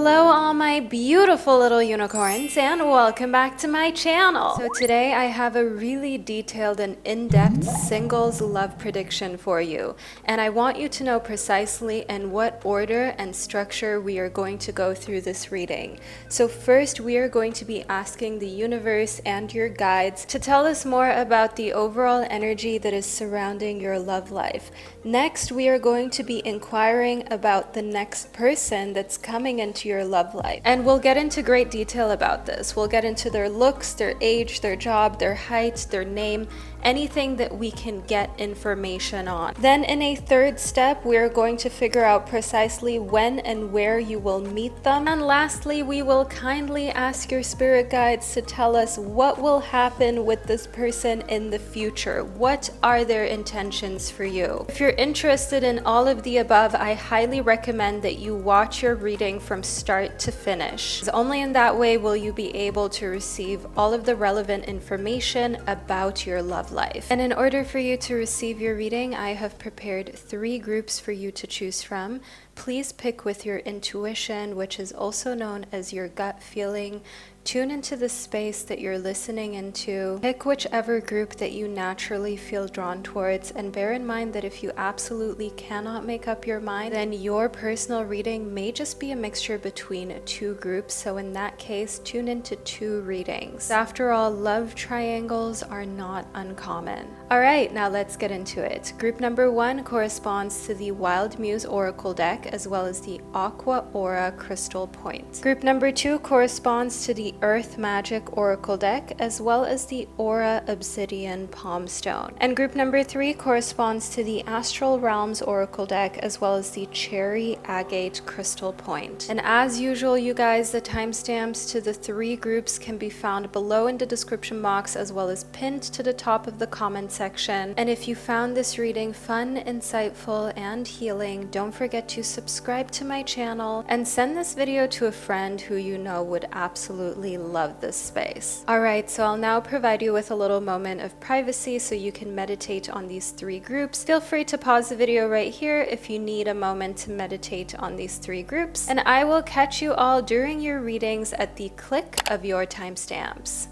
Hello all my beautiful little unicorns and welcome back to my channel. So today I have a really detailed and in-depth singles love prediction for you, and I want you to know precisely in what order and structure we are going to go through this reading. So first we are going to be asking the universe and your guides to tell us more about the overall energy that is surrounding your love life. Next we are going to be inquiring about the next person that's coming into your love life. And we'll get into great detail about this. We'll get into their looks, their age, their job, their height, their name, anything that we can get information on. Then in a third step, we're going to figure out precisely when and where you will meet them. And lastly, we will kindly ask your spirit guides to tell us what will happen with this person in the future. What are their intentions for you? If you're interested in all of the above, I highly recommend that you watch your reading from start to finish. Only in that way will you be able to receive all of the relevant information about your love life. And in order for you to receive your reading, I have prepared 3 groups for you to choose from. Please pick with your intuition, which is also known as your gut feeling. Tune into the space that you're listening into. Pick whichever group that you naturally feel drawn towards, and bear in mind that if you absolutely cannot make up your mind, then your personal reading may just be a mixture between 2 groups. So in that case, tune into 2 readings. After all, love triangles are not uncommon. Alright, now let's get into it. Group number 1 corresponds to the Wild Muse Oracle deck as well as the Aqua Aura Crystal Point. Group number 2 corresponds to the Earth Magic Oracle deck as well as the Aura Obsidian Palm Stone. And group number 3 corresponds to the Astral Realms Oracle deck as well as the Cherry Agate Crystal Point. And as usual, you guys, the timestamps to the 3 groups can be found below in the description box as well as pinned to the top of the comment section. And if you found this reading fun, insightful, and healing, don't forget to subscribe to my channel and send this video to a friend who you know would absolutely love this space. Alright, so I'll now provide you with a little moment of privacy so you can meditate on these 3 groups. Feel free to pause the video right here if you need a moment to meditate on these 3 groups, and I will catch you all during your readings at the click of your timestamps.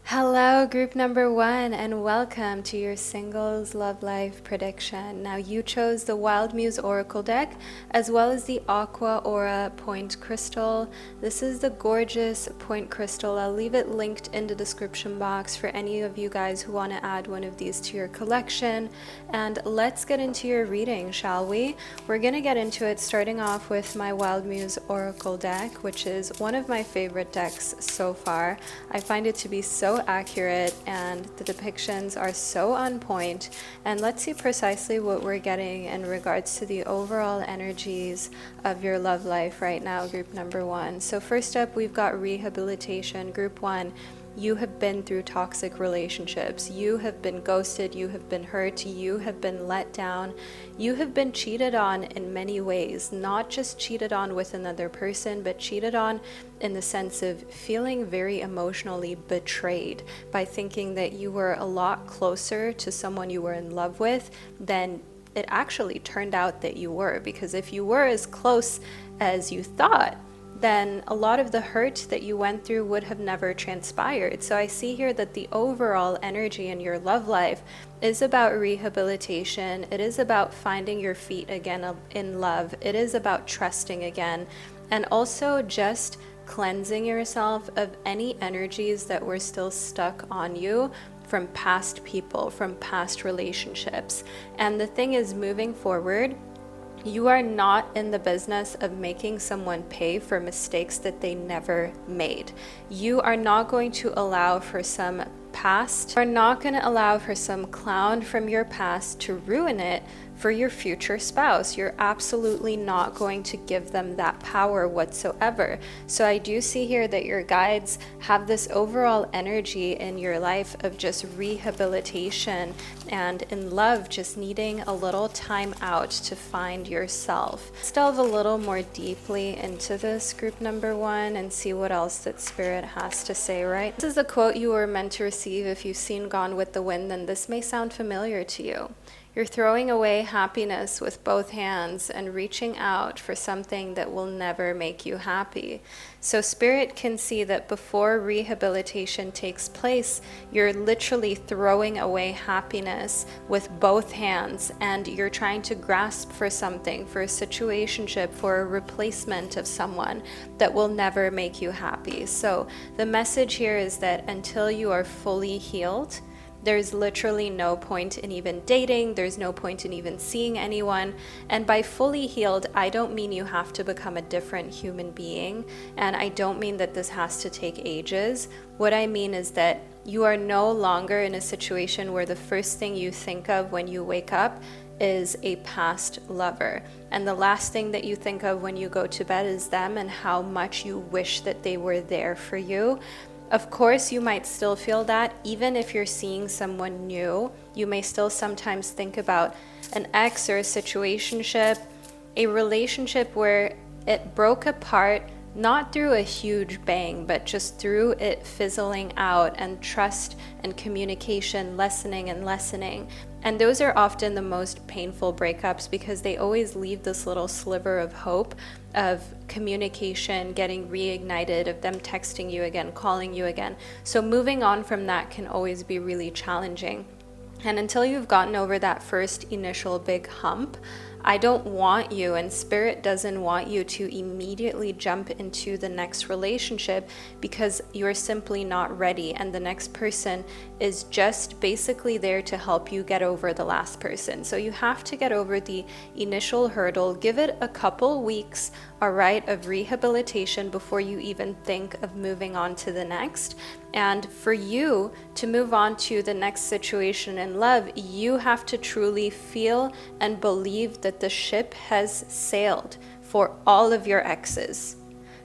Hello, group number 1, and welcome to your singles love life prediction. Now, you chose the Wild Muse Oracle deck as well as the Aqua Aura Point Crystal. This is the gorgeous point crystal. I'll leave it linked in the description box for any of you guys who want to add one of these to your collection. And let's get into your reading, shall we? We're going to get into it starting off with my Wild Muse Oracle deck, which is one of my favorite decks so far. I find it to be so accurate and the depictions are so on point. And let's see precisely what we're getting in regards to the overall energies of your love life right now, group number 1. So first up, we've got rehabilitation. Group 1, you have been through toxic relationships. You have been ghosted. You have been hurt. You have been let down. You have been cheated on in many ways, not just cheated on with another person, but cheated on in the sense of feeling very emotionally betrayed by thinking that you were a lot closer to someone you were in love with than it actually turned out that you were. Because if you were as close as you thought, then a lot of the hurt that you went through would have never transpired. So I see here that the overall energy in your love life is about rehabilitation. It is about finding your feet again in love. It is about trusting again, and also just cleansing yourself of any energies that were still stuck on you from past people, from past relationships. And the thing is, moving forward, you are not in the business of making someone pay for mistakes that they never made. You are not going to allow for some past, are not going to allow for some clown from your past to ruin it for your future spouse. You're absolutely not going to give them that power whatsoever. So I do see here that your guides have this overall energy in your life of just rehabilitation and in love, just needing a little time out to find yourself. Let's delve a little more deeply into this group number 1 and see what else that Spirit has to say, right? This is a quote you were meant to receive. If you've seen Gone with the Wind, then this may sound familiar to you. You're throwing away happiness with both hands and reaching out for something that will never make you happy. So Spirit can see that before rehabilitation takes place, you're literally throwing away happiness with both hands, and you're trying to grasp for something, for a situationship, for a replacement of someone that will never make you happy. So the message here is that until you are fully healed, there's literally no point in even dating. There's no point in even seeing anyone. And by fully healed, I don't mean you have to become a different human being. And I don't mean that this has to take ages. What I mean is that you are no longer in a situation where the first thing you think of when you wake up is a past lover. And the last thing that you think of when you go to bed is them and how much you wish that they were there for you. Of course, you might still feel that. Even if you're seeing someone new, you may still sometimes think about an ex or a situationship, a relationship where it broke apart, not through a huge bang, but just through it fizzling out and trust and communication lessening and lessening. And those are often the most painful breakups because they always leave this little sliver of hope of communication getting reignited, of them texting you again, calling you again. So moving on from that can always be really challenging. And until you've gotten over that first initial big hump, I don't want you, and Spirit doesn't want you to immediately jump into the next relationship because you're simply not ready, and the next person is just basically there to help you get over the last person. So you have to get over the initial hurdle, give it a couple weeks, all right, of rehabilitation before you even think of moving on to the next. And for you to move on to the next situation in love, you have to truly feel and believe that the ship has sailed for all of your exes.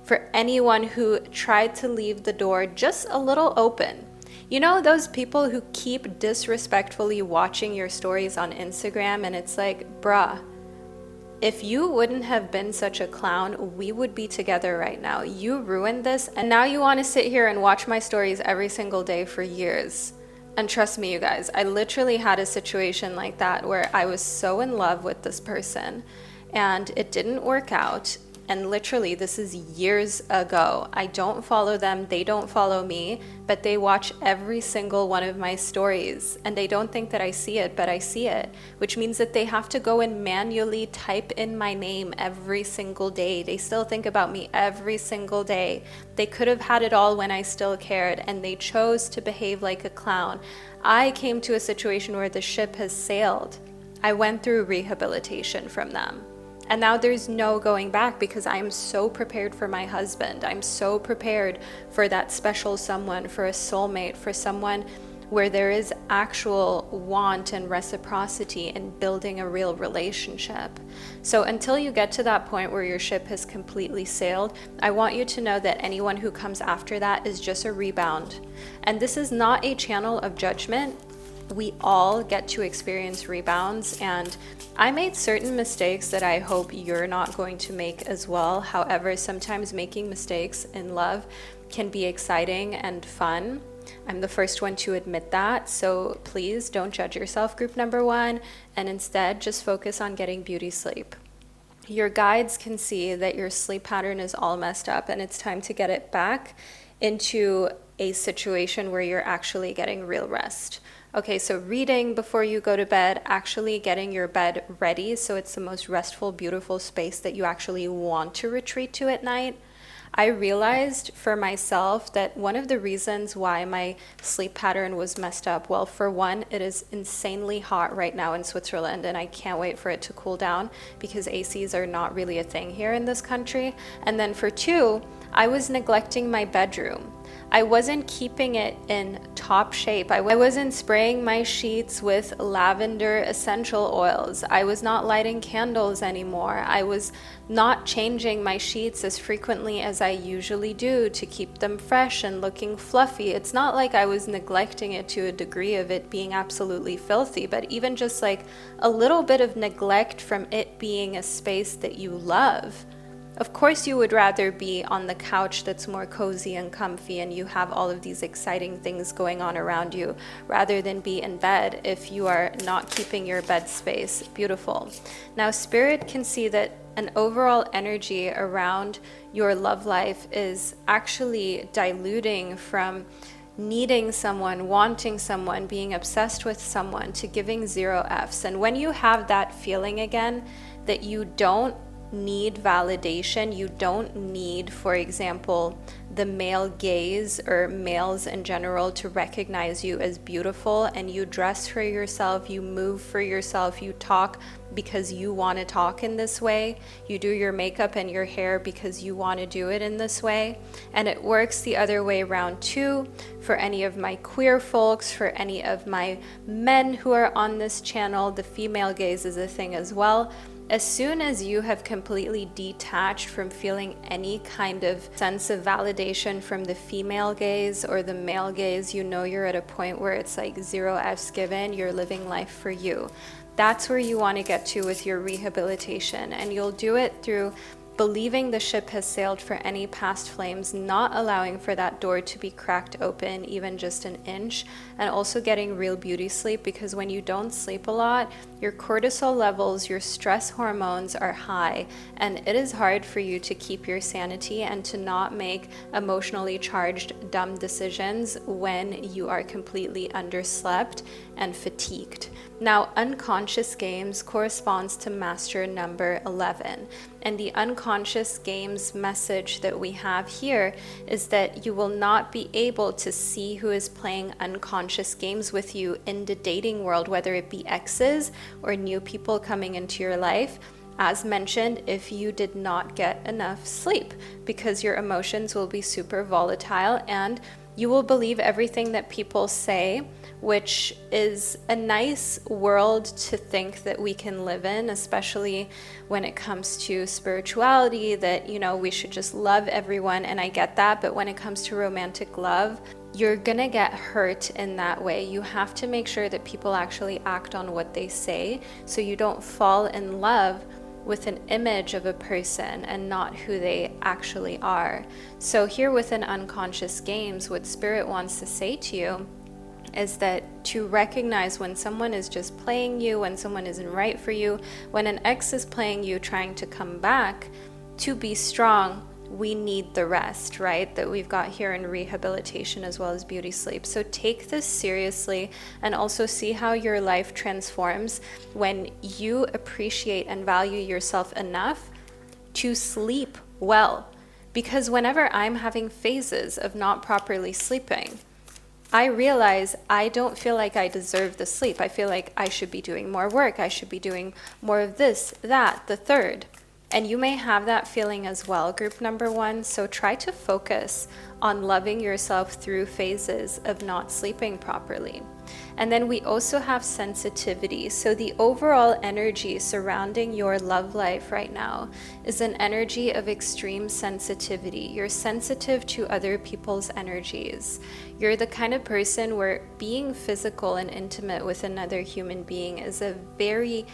For anyone who tried to leave the door just a little open. You know those people who keep disrespectfully watching your stories on Instagram, and it's like, bruh, if you wouldn't have been such a clown, we would be together right now. You ruined this, and now you want to sit here and watch my stories every single day for years. And trust me, you guys, I literally had a situation like that where I was so in love with this person, and it didn't work out. And literally, this is years ago. I don't follow them, they don't follow me, but they watch every single one of my stories. And they don't think that I see it, but I see it, which means that they have to go and manually type in my name every single day. They still think about me every single day. They could have had it all when I still cared, and they chose to behave like a clown. I came to a situation where the ship has sailed. I went through rehabilitation from them. And now there's no going back because I am so prepared for my husband. I'm so prepared for that special someone, for a soulmate, for someone where there is actual want and reciprocity in building a real relationship. So until you get to that point where your ship has completely sailed, I want you to know that anyone who comes after that is just a rebound. And this is not a channel of judgment. We all get to experience rebounds, and I made certain mistakes that I hope you're not going to make as well. However, sometimes making mistakes in love can be exciting and fun. I'm the first one to admit that, so please don't judge yourself, group number 1, and instead just focus on getting beauty sleep. Your guides can see that your sleep pattern is all messed up, and it's time to get it back into a situation where you're actually getting real rest. Okay, so reading before you go to bed, actually getting your bed ready so it's the most restful, beautiful space that you actually want to retreat to at night. I realized for myself that one of the reasons why my sleep pattern was messed up, well, for one, it is insanely hot right now in Switzerland, and I can't wait for it to cool down because ACs are not really a thing here in this country. And then for two, I was neglecting my bedroom. I wasn't keeping it in top shape. I wasn't spraying my sheets with lavender essential oils. I was not lighting candles anymore. I was not changing my sheets as frequently as I usually do to keep them fresh and looking fluffy. It's not like I was neglecting it to a degree of it being absolutely filthy, but even just like a little bit of neglect from it being a space that you love. Of course, you would rather be on the couch that's more cozy and comfy and you have all of these exciting things going on around you rather than be in bed if you are not keeping your bed space beautiful. Now, Spirit can see that an overall energy around your love life is actually diluting from needing someone, wanting someone, being obsessed with someone to giving 0 Fs. And when you have that feeling again that you don't need validation, you don't need, for example, the male gaze or males in general to recognize you as beautiful, and you dress for yourself, you move for yourself, you talk because you want to talk in this way, you do your makeup and your hair because you want to do it in this way. And it works the other way around too for any of my queer folks, for any of my men who are on this channel. The female gaze is a thing as well. As soon as you have completely detached from feeling any kind of sense of validation from the female gaze or the male gaze, you know you're at a point where it's like 0 F's given, you're living life for you. That's where you want to get to with your rehabilitation, and you'll do it through believing the ship has sailed for any past flames, not allowing for that door to be cracked open even just an inch, and also getting real beauty sleep, because when you don't sleep a lot, your cortisol levels, your stress hormones are high, and it is hard for you to keep your sanity and to not make emotionally charged dumb decisions when you are completely underslept and fatigued. Now, unconscious games corresponds to master number 11. And the unconscious games message that we have here is that you will not be able to see who is playing unconscious games with you in the dating world, whether it be exes or new people coming into your life, as mentioned, if you did not get enough sleep, because your emotions will be super volatile and you will believe everything that people say, which is a nice world to think that we can live in, especially when it comes to spirituality, that, you know, we should just love everyone, and I get that, but when it comes to romantic love, you're gonna get hurt in that way. You have to make sure that people actually act on what they say, so you don't fall in love with an image of a person and not who they actually are. So here within unconscious games, what Spirit wants to say to you is that to recognize when someone is just playing you, when someone isn't right for you, when an ex is playing you trying to come back, to be strong, we need the rest, right? That we've got here in rehabilitation as well as beauty sleep. So take this seriously and also see how your life transforms when you appreciate and value yourself enough to sleep well. Because whenever I'm having phases of not properly sleeping, I realize I don't feel like I deserve the sleep. I feel like I should be doing more work. I should be doing more of this, that, the third. And you may have that feeling as well, group number 1. So try to focus on loving yourself through phases of not sleeping properly. And then we also have sensitivity. So the overall energy surrounding your love life right now is an energy of extreme sensitivity. You're sensitive to other people's energies. You're the kind of person where being physical and intimate with another human being is a very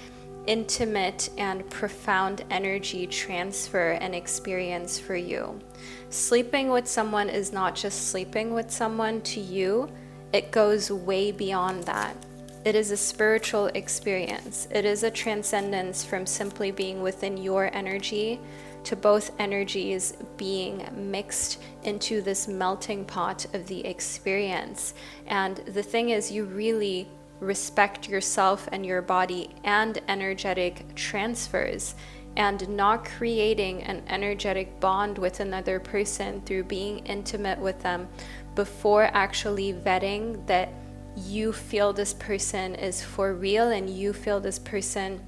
intimate and profound energy transfer and experience for you. Sleeping with someone is not just sleeping with someone to you, it goes way beyond that. It is a spiritual experience. It is a transcendence from simply being within your energy to both energies being mixed into this melting pot of the experience. And the thing is, you really respect yourself and your body and energetic transfers and not creating an energetic bond with another person through being intimate with them before actually vetting that you feel this person is for real and you feel this person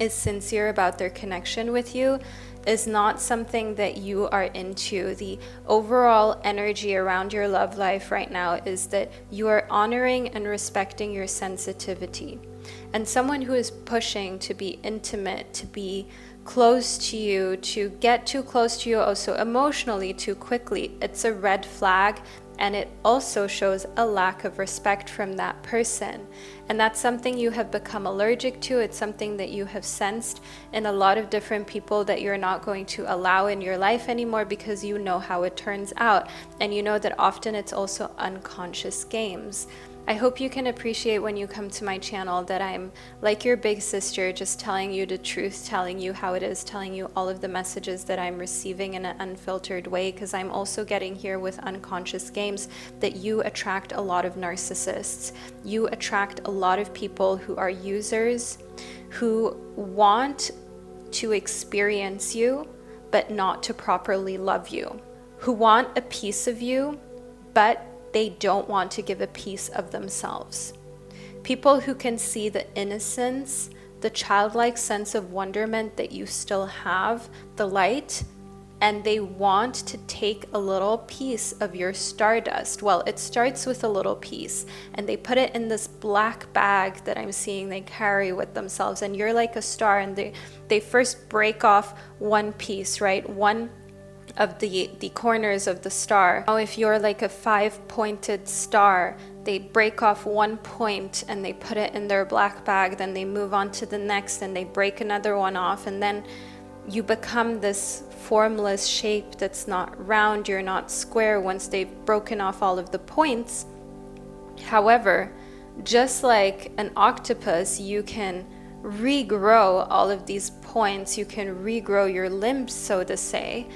is sincere about their connection with you, is not something that you are into. The overall energy around your love life right now is that you are honoring and respecting your sensitivity. And someone who is pushing to be intimate, to be close to you, to get too close to you also emotionally too quickly, it's a red flag. And it also shows a lack of respect from that person. And that's something you have become allergic to. It's something that you have sensed in a lot of different people that you're not going to allow in your life anymore, because you know how it turns out. And you know that often it's also unconscious games. I hope you can appreciate when you come to my channel that I'm like your big sister, just telling you the truth, telling you how it is, telling you all of the messages that I'm receiving in an unfiltered way, because I'm also getting here with unconscious games that you attract a lot of narcissists. You attract a lot of people who are users, who want to experience you, but not to properly love you, who want a piece of you, but they don't want to give a piece of themselves. People who can see the innocence, the childlike sense of wonderment that you still have, the light, and they want to take a little piece of your stardust. Well, it starts with a little piece, and they put it in this black bag that I'm seeing they carry with themselves, and you're like a star, and they first break off one piece, right? One of the corners of the star. Now, if you're like a 5-pointed star, they break off one point and they put it in their black bag, then they move on to the next and they break another one off, and then you become this formless shape that's not round, you're not square once they've broken off all of the points. However, just like an octopus, you can regrow all of these points, you can regrow your limbs, so to say.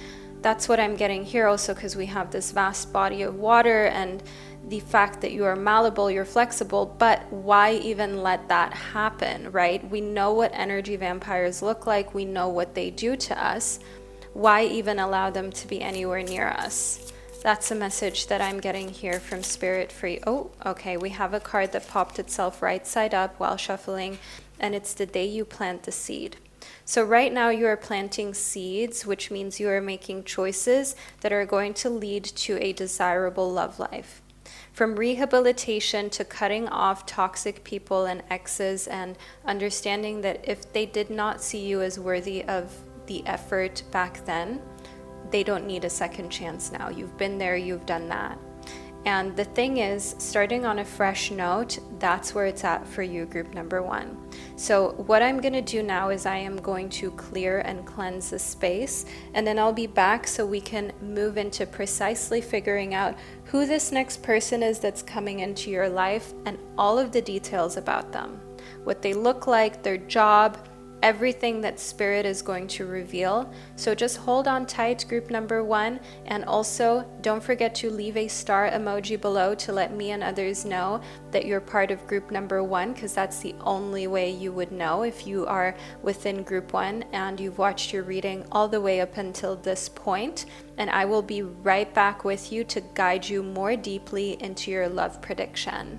That's what I'm getting here also, because we have this vast body of water and the fact that you are malleable, you're flexible, but why even let that happen, right? We know what energy vampires look like. We know what they do to us. Why even allow them to be anywhere near us? That's a message that I'm getting here from Spirit for you. Oh, okay, we have a card that popped itself right side up while shuffling, and it's the day you plant the seed. So right now you are planting seeds, which means you are making choices that are going to lead to a desirable love life. From rehabilitation to cutting off toxic people and exes, and understanding that if they did not see you as worthy of the effort back then, they don't need a second chance now. You've been there, you've done that. And the thing is, starting on a fresh note, that's where it's at for you, group number 1. So what I'm going to do now is I am going to clear and cleanse the space, and then I'll be back so we can move into precisely figuring out who this next person is that's coming into your life and all of the details about them, what they look like, their job, everything that Spirit is going to reveal. So just hold on tight, group number 1, and also don't forget to leave a star emoji below to let me and others know that you're part of group number 1, because that's the only way you would know if you are within group 1 and you've watched your reading all the way up until this point. And I will be right back with you to guide you more deeply into your love prediction.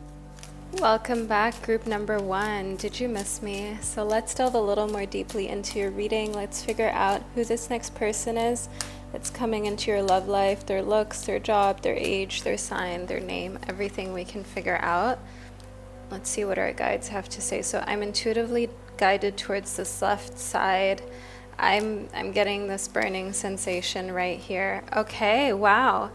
Welcome back, group number 1. Did you miss me? So let's delve a little more deeply into your reading. Let's figure out who this next person is that's coming into your love life, their looks, their job, their age, their sign, their name, everything we can figure out. Let's see what our guides have to say. So I'm intuitively guided towards this left side. I'm getting this burning sensation right here. Okay, wow.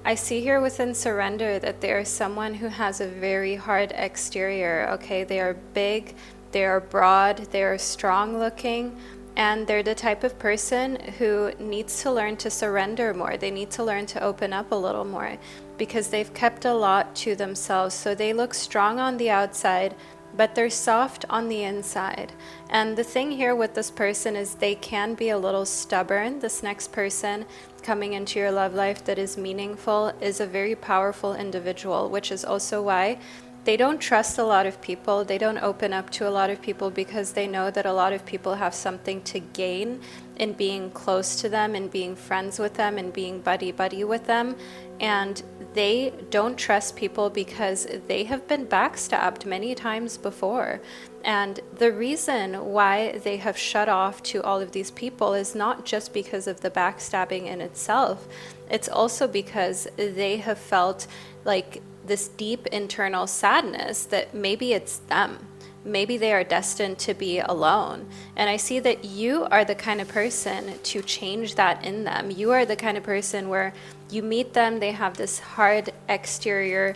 I see here within surrender that they are someone who has a very hard exterior, okay? They are big, they are broad, they are strong looking, and they're the type of person who needs to learn to surrender more. They need to learn to open up a little more because they've kept a lot to themselves. So they look strong on the outside, but they're soft on the inside. And the thing here with this person is they can be a little stubborn. This next person coming into your love life that is meaningful is a very powerful individual, which is also why They don't trust a lot of people. They don't open up to a lot of people because they know that a lot of people have something to gain in being close to them and being friends with them and being buddy-buddy with them. And they don't trust people because they have been backstabbed many times before. And the reason why they have shut off to all of these people is not just because of the backstabbing in itself. It's also because they have felt like this deep internal sadness that maybe it's them. Maybe they are destined to be alone. And I see that you are the kind of person to change that in them. You are the kind of person where you meet them, they have this hard exterior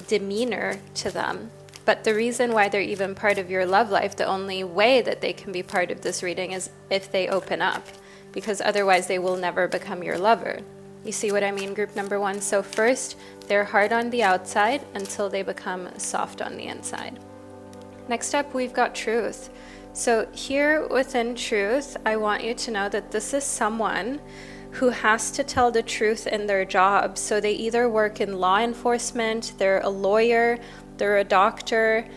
demeanor to them. But the reason why they're even part of your love life, the only way that they can be part of this reading is if they open up, because otherwise they will never become your lover. You see what I mean, group number one? So first, they're hard on the outside until they become soft on the inside. Next up, we've got truth. So here within truth, I want you to know that this is someone who has to tell the truth in their job. So they either work in law enforcement, they're a lawyer, they're a doctor.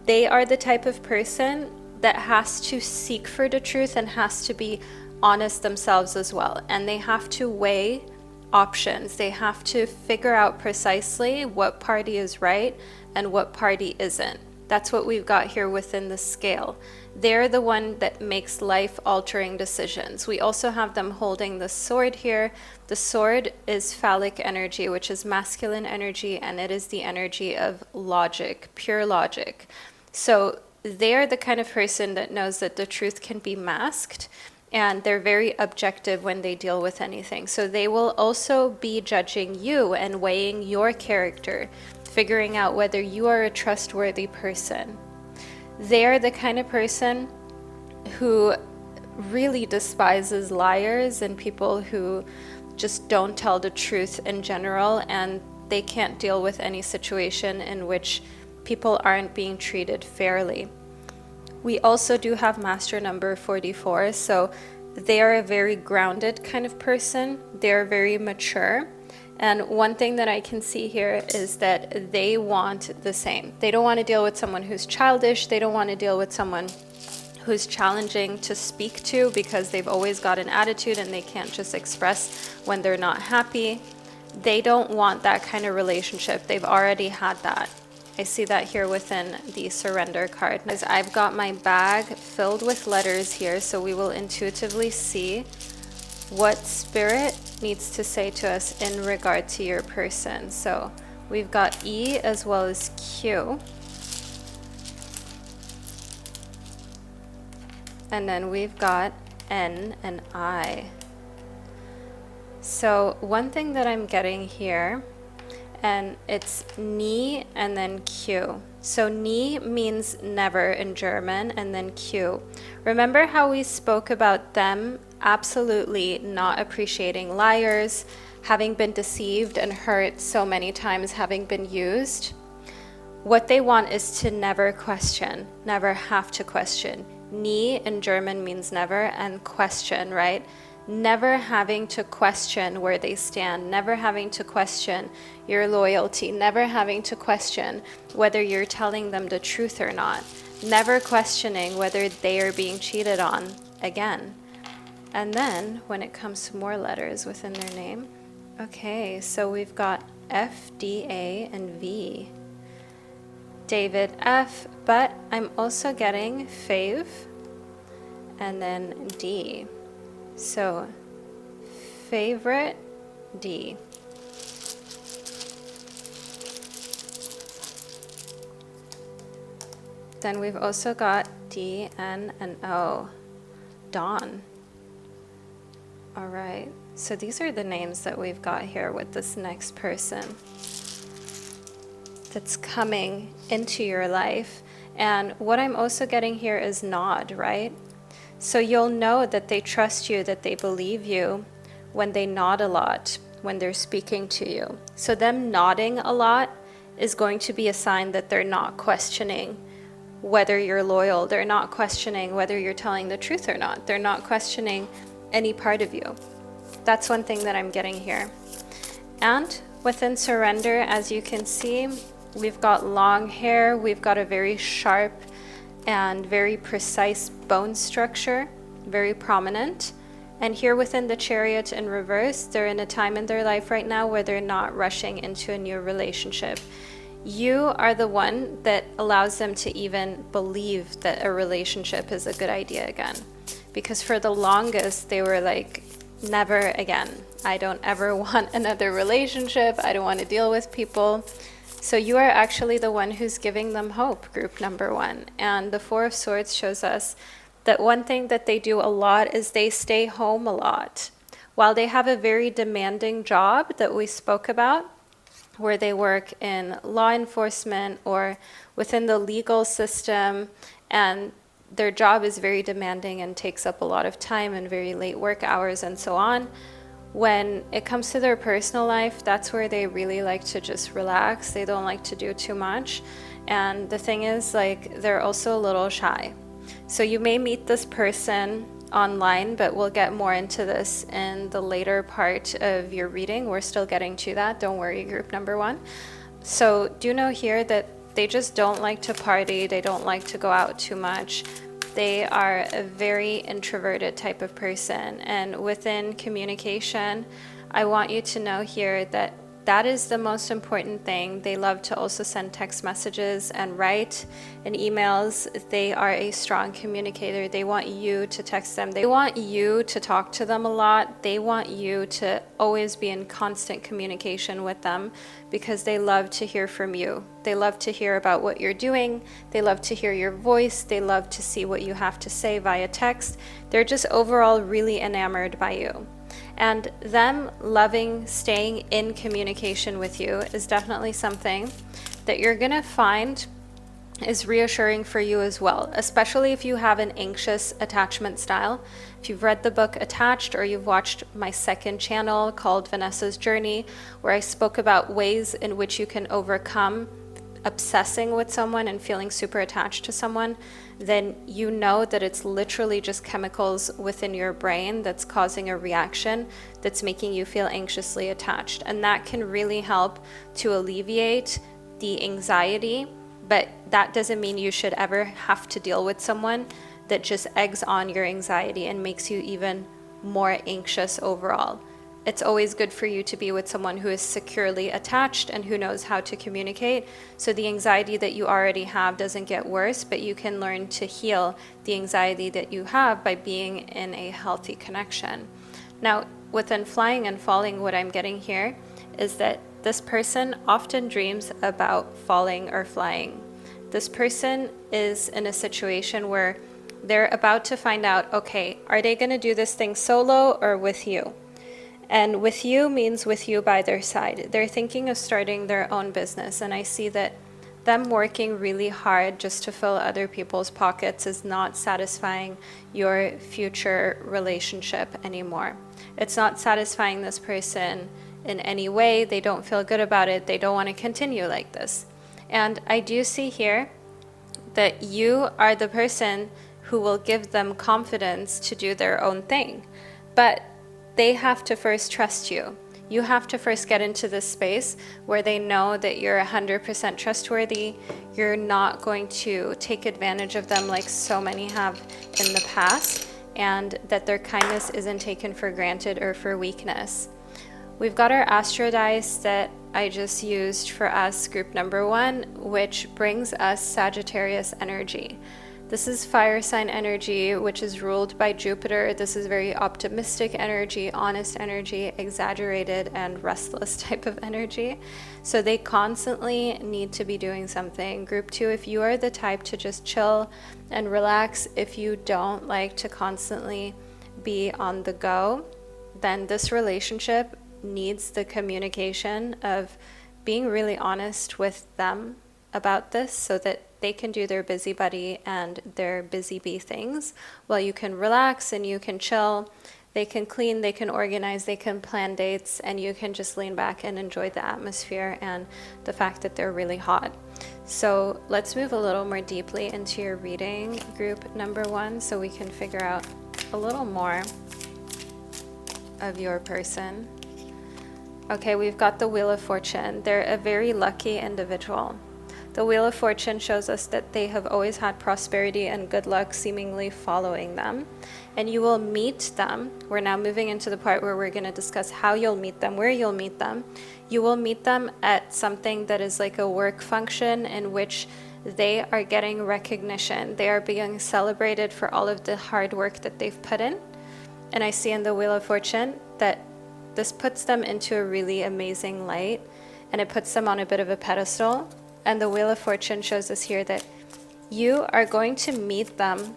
They are the type of person that has to seek for the truth and has to be honest themselves as well. And they have to weigh options. They have to figure out precisely what party is right and what party isn't. That's what we've got here within the scale. They're the one that makes life-altering decisions. We also have them holding the sword here. The sword is phallic energy, which is masculine energy, and it is the energy of logic, pure logic. So they're the kind of person that knows that the truth can be masked, and they're very objective when they deal with anything. So they will also be judging you and weighing your character, figuring out whether you are a trustworthy person. They're the kind of person who really despises liars and people who just don't tell the truth in general, and they can't deal with any situation in which people aren't being treated fairly. We also do have master number 44, so they are a very grounded kind of person. They're very mature. And one thing that I can see here is that they want the same. They don't want to deal with someone who's childish. They don't want to deal with someone who's challenging to speak to because they've always got an attitude and they can't just express when they're not happy. They don't want that kind of relationship. They've already had that. I see that here within the surrender card. As I've got my bag filled with letters here, so we will intuitively see what spirit needs to say to us in regard to your person. So we've got E as well as Q. And then we've got N and I. So one thing that I'm getting here, and it's ni and then Q. So ni means never in German, and then Q. Remember how we spoke about them absolutely not appreciating liars, having been deceived and hurt so many times, having been used? What they want is to never question, never have to question. Nie in German means never, and question, right? Never having to question where they stand, never having to question your loyalty, never having to question whether you're telling them the truth or not, never questioning whether they are being cheated on again. And then when it comes to more letters within their name, okay, so we've got F, D, A, and V. David, F, but I'm also getting Fave, and then D. So, favorite, D. Then we've also got D, N, and O. Dawn. All right, so these are the names that we've got here with this next person that's coming into your life. And what I'm also getting here is nod, right? So you'll know that they trust you, that they believe you when they nod a lot, when they're speaking to you. So them nodding a lot is going to be a sign that they're not questioning whether you're loyal. They're not questioning whether you're telling the truth or not. They're not questioning any part of you. That's one thing that I'm getting here. And within surrender, as you can see, We've got long hair, we've got a very sharp and very precise bone structure, very prominent. And here within the Chariot in reverse, they're in a time in their life right now where they're not rushing into a new relationship. You are the one that allows them to even believe that a relationship is a good idea again. Because for the longest, they were like, never again. I don't ever want another relationship. I don't want to deal with people. So you are actually the one who's giving them hope, group number one. And the Four of Swords shows us that one thing that they do a lot is they stay home a lot. While they have a very demanding job that we spoke about, where they work in law enforcement or within the legal system, and their job is very demanding and takes up a lot of time and very late work hours and so on. When it comes to their personal life, that's where they really like to just relax. They don't like to do too much. And the thing is, like, they're also a little shy. So you may meet this person online, but we'll get more into this in the later part of your reading. We're still getting to that. Don't worry, group number one. So do know here that they just don't like to party. They don't like to go out too much. They are a very introverted type of person. And within communication, I want you to know here that that is the most important thing. They love to also send text messages and write and emails. They are a strong communicator. They want you to text them. They want you to talk to them a lot. They want you to always be in constant communication with them because they love to hear from you. They love to hear about what you're doing. They love to hear your voice. They love to see what you have to say via text. They're just overall really enamored by you. And them loving staying in communication with you is definitely something that you're going to find is reassuring for you as well, especially if you have an anxious attachment style. If you've read the book Attached, or you've watched my second channel called Vanessa's Journey, where I spoke about ways in which you can overcome obsessing with someone and feeling super attached to someone, then you know that it's literally just chemicals within your brain that's causing a reaction that's making you feel anxiously attached. And that can really help to alleviate the anxiety, but that doesn't mean you should ever have to deal with someone that just eggs on your anxiety and makes you even more anxious overall. It's always good for you to be with someone who is securely attached and who knows how to communicate, so the anxiety that you already have doesn't get worse, but you can learn to heal the anxiety that you have by being in a healthy connection. Now, within flying and falling, what I'm getting here is that this person often dreams about falling or flying. This person is in a situation where they're about to find out, okay, are they going to do this thing solo or with you? And with you means with you by their side. They're thinking of starting their own business. And I see that them working really hard just to fill other people's pockets is not satisfying your future relationship anymore. It's not satisfying this person in any way. They don't feel good about it. They don't want to continue like this. And I do see here that you are the person who will give them confidence to do their own thing. But they have to first trust you. You have to first get into this space where they know that you're 100% trustworthy. You're not going to take advantage of them like so many have in the past, and that their kindness isn't taken for granted or for weakness. We've got our Astral dice that I just used for us, group number one, which brings us Sagittarius energy. This is fire sign energy, which is ruled by Jupiter. This is very optimistic energy, honest energy, exaggerated and restless type of energy. So they constantly need to be doing something. Group two, if you are the type to just chill and relax, if you don't like to constantly be on the go, then this relationship needs the communication of being really honest with them about this, so that they can do their busybody and their busy bee things while you can relax and you can chill. They can clean, they can organize, they can plan dates, and you can just lean back and enjoy the atmosphere and the fact that they're really hot. So let's move a little more deeply into your reading, group number one, so we can figure out a little more of your person. Okay, we've got the Wheel of Fortune. They're a very lucky individual. The Wheel of Fortune shows us that they have always had prosperity and good luck seemingly following them. And you will meet them. We're now moving into the part where we're going to discuss how you'll meet them, where you'll meet them. You will meet them at something that is like a work function in which they are getting recognition. They are being celebrated for all of the hard work that they've put in. And I see in the Wheel of Fortune that this puts them into a really amazing light, and it puts them on a bit of a pedestal. And the Wheel of Fortune shows us here that you are going to meet them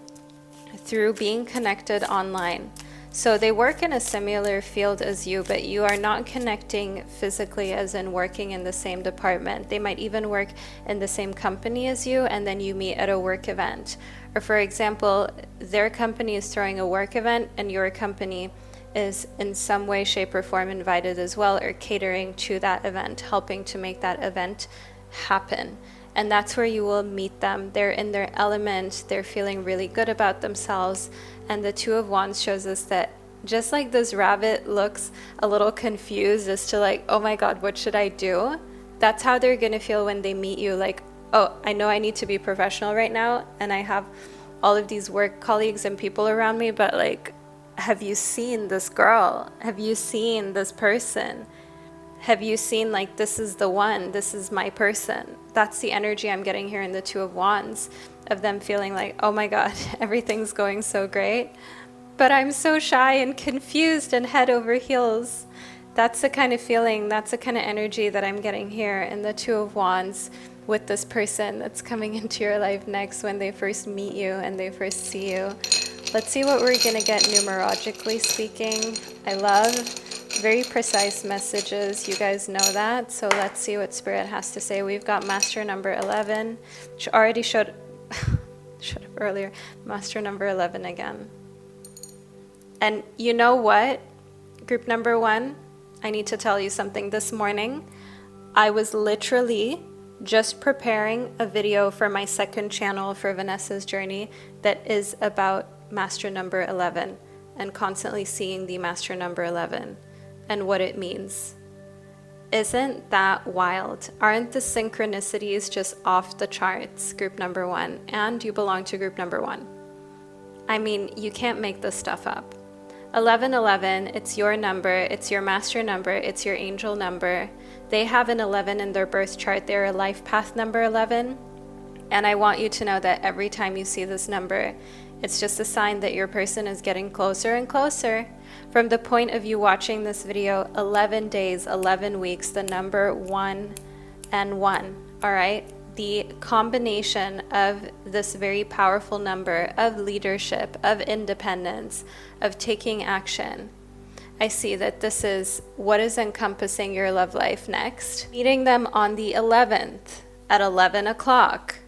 through being connected online. So they work in a similar field as you, but you are not connecting physically, as in working in the same department. They might even work in the same company as you, and then you meet at a work event. Or for example, their company is throwing a work event and your company is in some way, shape, or form invited as well, or catering to that event, helping to make that event happen. And that's where you will meet them. They're in their element, they're feeling really good about themselves. And the Two of Wands shows us that just like this rabbit looks a little confused as to like, oh my God, what should I do? That's how they're gonna feel when they meet you. Like, oh, I know I need to be professional right now, and I have all of these work colleagues and people around me, but like, have you seen this girl? Have you seen this person? Have you seen, like, this is the one, this is my person? That's the energy I'm getting here in the Two of Wands, of them feeling like, oh my God, everything's going so great, but I'm so shy and confused and head over heels. That's the kind of feeling, that's the kind of energy that I'm getting here in the Two of Wands with this person that's coming into your life next when they first meet you and they first see you. Let's see what we're gonna get numerologically speaking. I love very precise messages, you guys know that. So let's see what Spirit has to say. We've got Master number 11, which already showed up earlier. Master number 11 again. And you know what? Group number 1, I need to tell you something. This morning, I was literally just preparing a video for my second channel for Vanessa's journey that is about Master number 11 and constantly seeing the Master number 11 and what it means. Isn't that wild? Aren't the synchronicities just off the charts, group number 1? And you belong to group number 1. I mean, you can't make this stuff up. 1111, it's your number, it's your master number, it's your angel number. They have an 11 in their birth chart. They're a life path number 11. And I want you to know that every time you see this number, it's just a sign that your person is getting closer and closer. From the point of view watching this video, 11 days, 11 weeks, the number 1 and 1, all right? The combination of this very powerful number of leadership, of independence, of taking action. I see that this is what is encompassing your love life next. Meeting them on the 11th at 11 o'clock.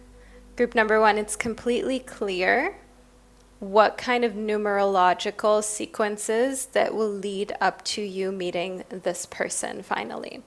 Group number 1, it's completely clear what kind of numerological sequences that will lead up to you meeting this person finally.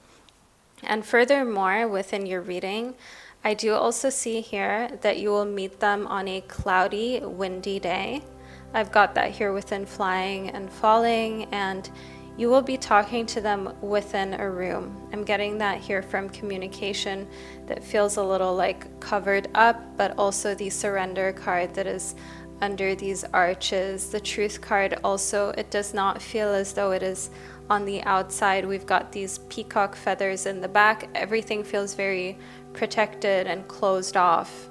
And furthermore, within your reading, I do also see here that you will meet them on a cloudy, windy day. I've got that here within flying and falling, and you will be talking to them within a room. I'm getting that here from communication that feels a little like covered up, but also the surrender card that is under these arches. The truth card also, it does not feel as though it is on the outside. We've got these peacock feathers in the back. Everything feels very protected and closed off.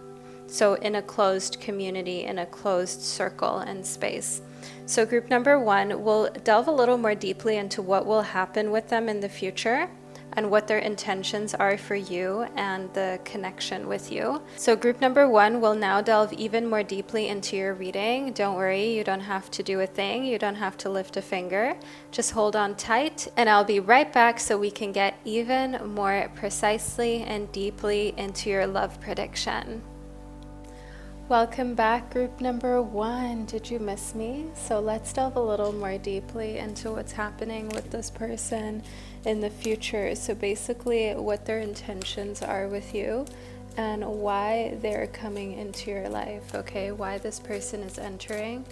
So in a closed community, in a closed circle and space. So group number 1 will delve a little more deeply into what will happen with them in the future and what their intentions are for you and the connection with you. So group number 1 will now delve even more deeply into your reading. Don't worry, you don't have to do a thing. You don't have to lift a finger. Just hold on tight, and I'll be right back so we can get even more precisely and deeply into your love prediction. Welcome back, group number 1. Did you miss me? So let's delve a little more deeply into what's happening with this person in the future. So basically what their intentions are with you and why they're coming into your life, okay? Why this person is entering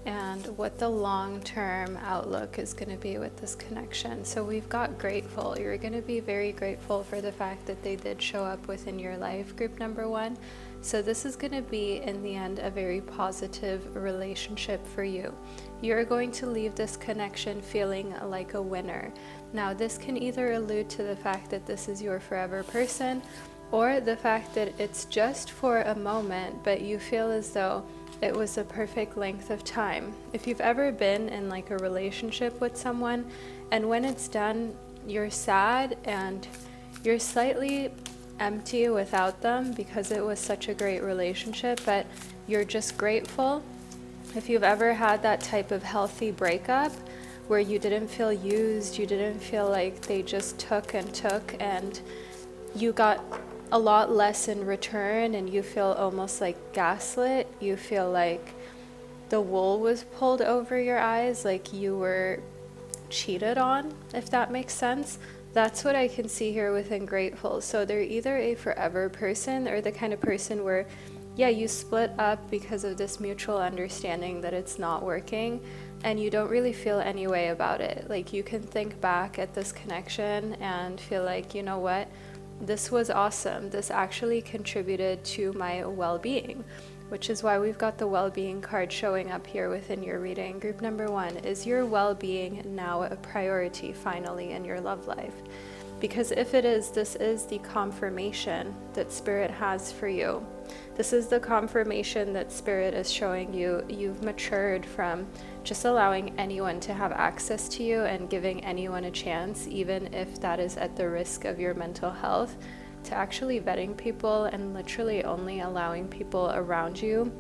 and what the long-term outlook is going to be with this connection. So we've got grateful. You're going to be very grateful for the fact that they did show up within your life, group number one. So this is going to be, in the end, a very positive relationship for you. You're going to leave this connection feeling like a winner. Now, this can either allude to the fact that this is your forever person, or the fact that it's just for a moment, but you feel as though it was a perfect length of time. If you've ever been in like a relationship with someone, and when it's done, you're sad and you're slightly empty without them because it was such a great relationship, but you're just grateful. If you've ever had that type of healthy breakup where you didn't feel used, you didn't feel like they just took and you got a lot less in return, and you feel almost like gaslit, you feel like the wool was pulled over your eyes, like you were cheated on, if that makes sense. That's what I can see here within grateful. So they're either a forever person or the kind of person where, yeah, you split up because of this mutual understanding that it's not working, and you don't really feel any way about it. Like, you can think back at this connection and feel like, you know what, this was awesome. This actually contributed to my well-being, which is why we've got the well-being card showing up here within your reading. Group number one, is your well-being now a priority finally in your love life? Because if it is, this is the confirmation that Spirit has for you. This is the confirmation that Spirit is showing you. You've matured from just allowing anyone to have access to you and giving anyone a chance, even if that is at the risk of your mental health, to actually vetting people and literally only allowing people around you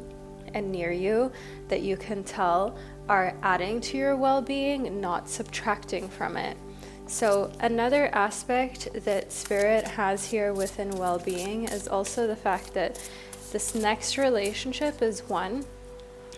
and near you that you can tell are adding to your well-being, not subtracting from it. So another aspect that Spirit has here within well-being is also the fact that this next relationship is one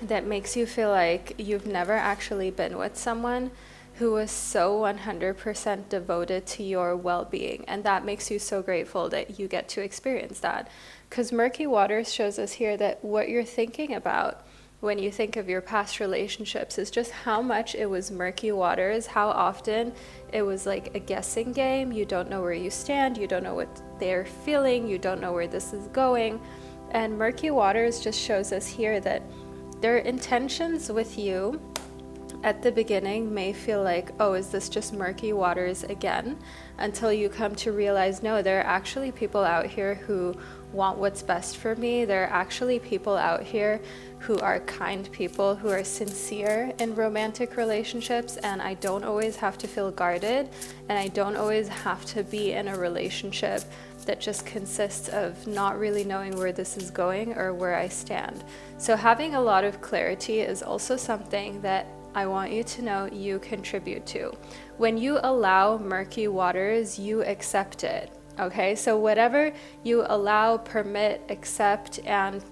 that makes you feel like you've never actually been with someone who was so 100% devoted to your well-being. And that makes you so grateful that you get to experience that. Because Murky Waters shows us here that what you're thinking about when you think of your past relationships is just how much it was murky waters, how often it was like a guessing game. You don't know where you stand, you don't know what they're feeling, you don't know where this is going. And Murky Waters just shows us here that their intentions with you at the beginning may feel like, oh, is this just murky waters again? Until you come to realize, no, there are actually people out here who want what's best for me. There are actually people out here who are kind people, who are sincere in romantic relationships, and I don't always have to feel guarded, and I don't always have to be in a relationship that just consists of not really knowing where this is going or where I stand. So having a lot of clarity is also something that I want you to know you contribute to. When you allow murky waters, you accept it. Okay, so whatever you allow, permit, accept, and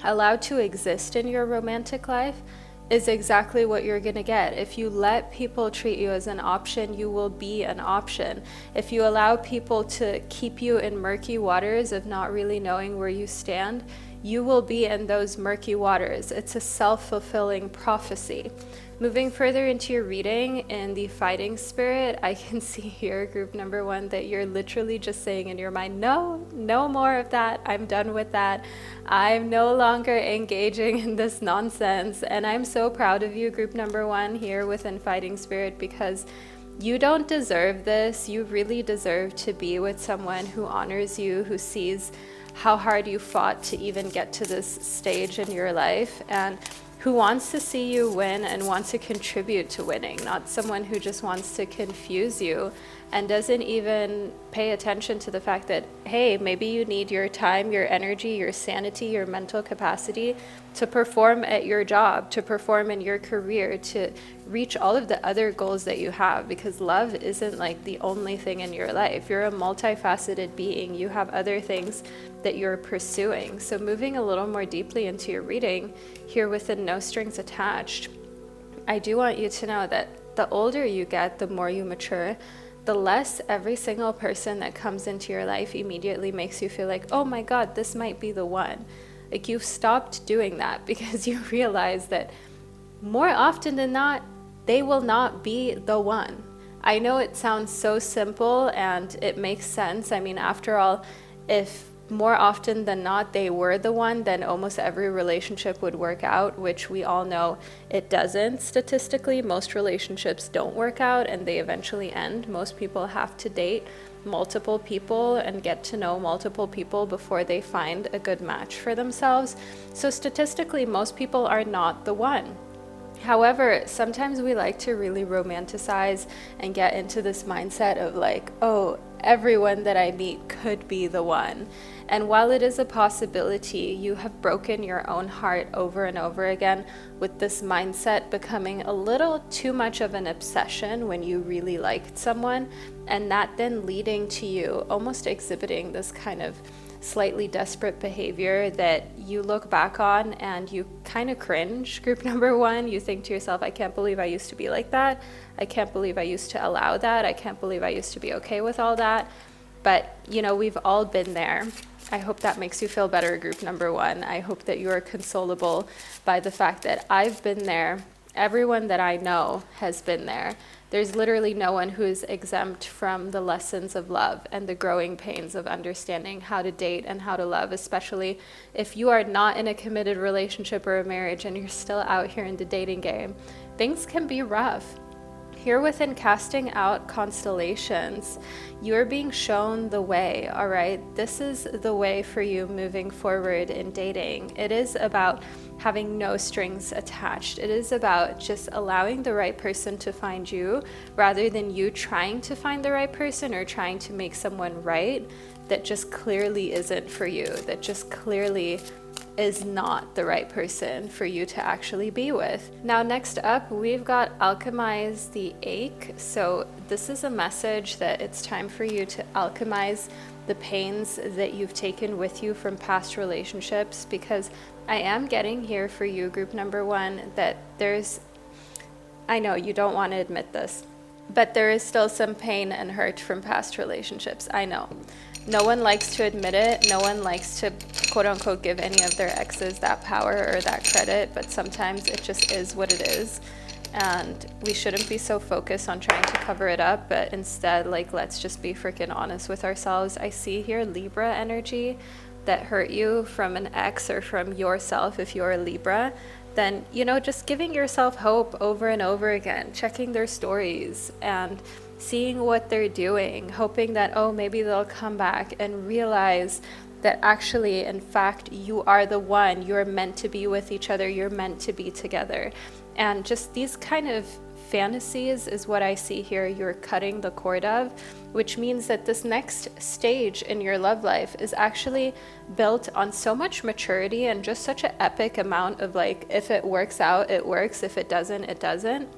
allow to exist in your romantic life is exactly what you're gonna get. If you let people treat you as an option, you will be an option. If you allow people to keep you in murky waters of not really knowing where you stand, you will be in those murky waters. It's a self-fulfilling prophecy. Moving further into your reading in the fighting spirit, I can see here, group number one, that you're literally just saying in your mind, no more of that. I'm done with that. I'm no longer engaging in this nonsense. And I'm so proud of you, group number one, here within fighting spirit, because you don't deserve this. You really deserve to be with someone who honors you, who sees how hard you fought to even get to this stage in your life, and who wants to see you win and wants to contribute to winning, not someone who just wants to confuse you and doesn't even pay attention to the fact that, hey, maybe you need your time, your energy, your sanity, your mental capacity to perform at your job, to perform in your career, to reach all of the other goals that you have, because love isn't like the only thing in your life. You're a multifaceted being. You have other things that you're pursuing. So moving a little more deeply into your reading here within No Strings Attached, I do want you to know that the older you get, the more you mature, the less every single person that comes into your life immediately makes you feel like, oh my God, this might be the one. Like, you've stopped doing that because you realize that more often than not, they will not be the one. I know it sounds so simple and it makes sense. I mean, after all, if more often than not they were the one, then almost every relationship would work out, which we all know it doesn't. Statistically, most relationships don't work out and they eventually end. Most people have to date multiple people and get to know multiple people before they find a good match for themselves. So statistically, most people are not the one. However, sometimes we like to really romanticize and get into this mindset of like, oh, everyone that I meet could be the one. And while it is a possibility, you have broken your own heart over and over again with this mindset becoming a little too much of an obsession when you really liked someone, and that then leading to you almost exhibiting this kind of slightly desperate behavior that you look back on and you kind of cringe. Group number one, you think to yourself, I can't believe I used to be like that. I can't believe I used to allow that. I can't believe I used to be okay with all that. But, you know, we've all been there. I hope that makes you feel better, group number one. I hope that you are consolable by the fact that I've been there. Everyone that I know has been there. There's literally no one who is exempt from the lessons of love and the growing pains of understanding how to date and how to love, especially if you are not in a committed relationship or a marriage and you're still out here in the dating game. Things can be rough. Here within casting out constellations, you're being shown the way, all right? This is the way for you moving forward in dating. It is about having no strings attached. It is about just allowing the right person to find you rather than you trying to find the right person or trying to make someone right that just clearly isn't for you, that just clearly is not the right person for you to actually be with. Now, next up, we've got Alchemize the Ache. So this is a message that it's time for you to alchemize the pains that you've taken with you from past relationships, because I am getting here for you, group number one, that I know you don't want to admit this, but there is still some pain and hurt from past relationships. I know. No one likes to admit it. No one likes to, quote unquote, give any of their exes that power or that credit, but sometimes it just is what it is. And we shouldn't be so focused on trying to cover it up, but instead, like, let's just be freaking honest with ourselves. I see here Libra energy that hurt you from an ex or from yourself if you're a Libra. Then, you know, just giving yourself hope over and over again, checking their stories and seeing what they're doing, hoping that, oh, maybe they'll come back and realize that actually, in fact, you are the one. You're meant to be with each other. You're meant to be together. And just these kind of fantasies is what I see here you're cutting the cord of, which means that this next stage in your love life is actually built on so much maturity and just such an epic amount of like, if it works out, it works. If it doesn't, it doesn't.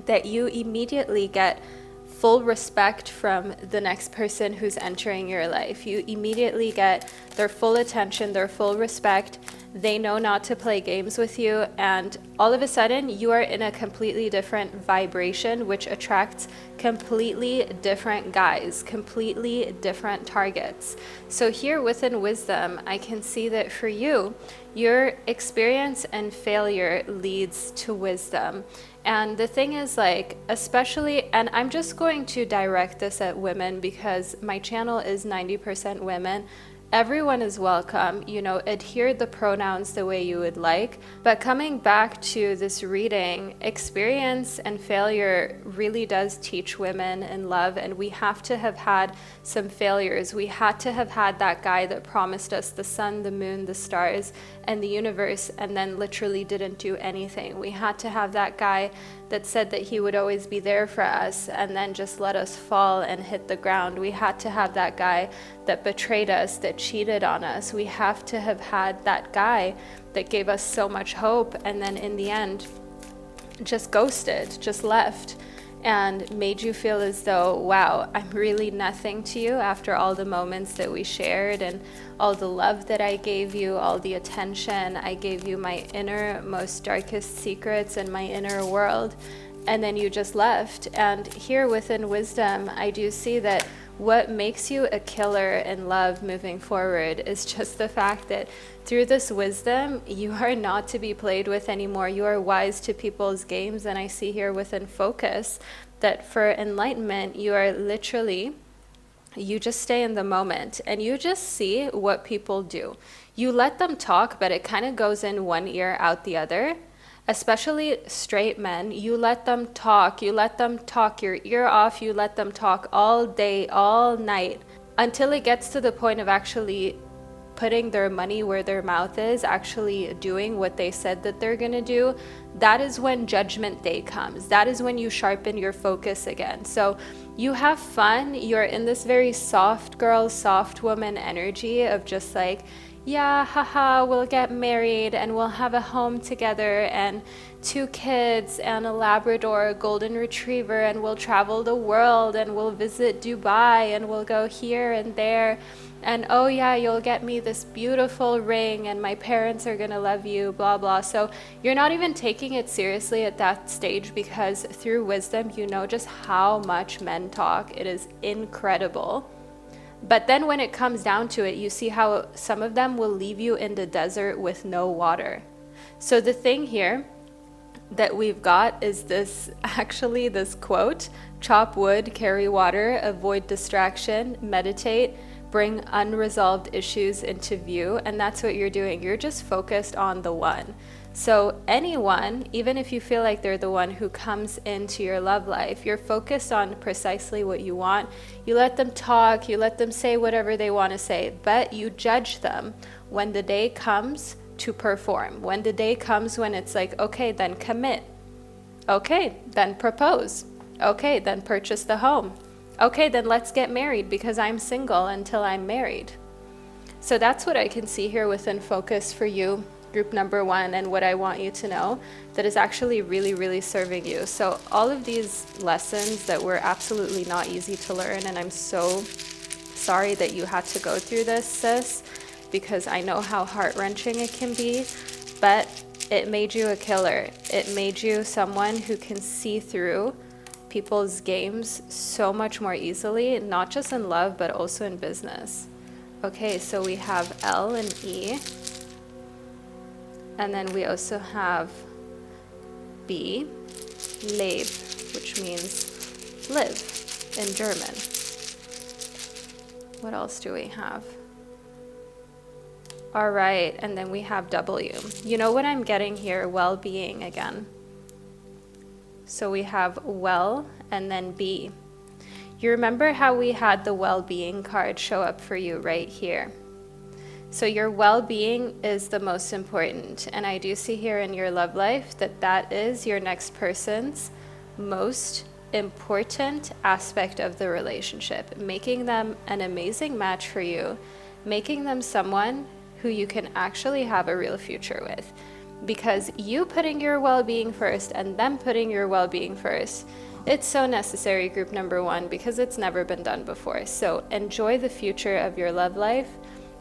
That you immediately get full respect from the next person who's entering your life. You immediately get their full attention, their full respect. They know not to play games with you, and all of a sudden you are in a completely different vibration, which attracts completely different guys, completely different targets. So here within wisdom, I can see that for you, your experience and failure leads to wisdom. And the thing is, like, especially, and I'm just going to direct this at women because my channel is 90% women. Everyone is welcome, you know, adhere the pronouns the way you would like. But coming back to this reading, experience and failure really does teach women in love, and we have to have had some failures. We had to have had that guy that promised us the sun, the moon, the stars, and the universe, and then literally didn't do anything. We had to have that guy that said that he would always be there for us and then just let us fall and hit the ground. We had to have that guy that betrayed us, that cheated on us. We have to have had that guy that gave us so much hope and then in the end just ghosted, just left, and made you feel as though, wow, I'm really nothing to you after all the moments that we shared and all the love that I gave you, all the attention. I gave you my inner, most darkest secrets and my inner world, and then you just left. And here within wisdom, I do see that what makes you a killer in love moving forward is just the fact that through this wisdom, you are not to be played with anymore. You are wise to people's games. And I see here within focus that for enlightenment, you are literally, you just stay in the moment and you just see what people do. You let them talk, but it kind of goes in one ear, out the other. Especially straight men, you let them talk your ear off, you let them talk all day, all night, until it gets to the point of actually putting their money where their mouth is, actually doing what they said that they're gonna do. That is when judgment day comes. That is when you sharpen your focus again. So you have fun, you're in this very soft girl, soft woman energy of just like, yeah, haha, we'll get married and we'll have a home together and 2 kids and a Labrador, a golden retriever, and we'll travel the world and we'll visit Dubai and we'll go here and there. And oh yeah, you'll get me this beautiful ring and my parents are gonna love you, blah, blah. So you're not even taking it seriously at that stage because through wisdom, you know just how much men talk. It is incredible. But then when it comes down to it, you see how some of them will leave you in the desert with no water. So the thing here that we've got is this quote, chop wood, carry water, avoid distraction, meditate, bring unresolved issues into view. And that's what you're doing. You're just focused on the one. So anyone, even if you feel like they're the one who comes into your love life, you're focused on precisely what you want. You let them talk, you let them say whatever they want to say, but you judge them when the day comes to perform. When the day comes when it's like, okay, then commit. Okay, then propose. Okay, then purchase the home. Okay, then let's get married because I'm single until I'm married. So that's what I can see here within focus for you. Group number 1, and what I want you to know that is actually really, really serving you. So all of these lessons that were absolutely not easy to learn, and I'm so sorry that you had to go through this, sis, because I know how heart-wrenching it can be, but it made you a killer. It made you someone who can see through people's games so much more easily, not just in love, but also in business. Okay, so we have L and E. And then we also have B, lebe, which means live in German. What else do we have? All right, and then we have W. You know what I'm getting here? Well-being again. So we have well and then B. You remember how we had the well-being card show up for you right here? So your well-being is the most important. And I do see here in your love life that that is your next person's most important aspect of the relationship, making them an amazing match for you, making them someone who you can actually have a real future with. Because you putting your well-being first and them putting your well-being first, it's so necessary, group number 1, because it's never been done before. So enjoy the future of your love life.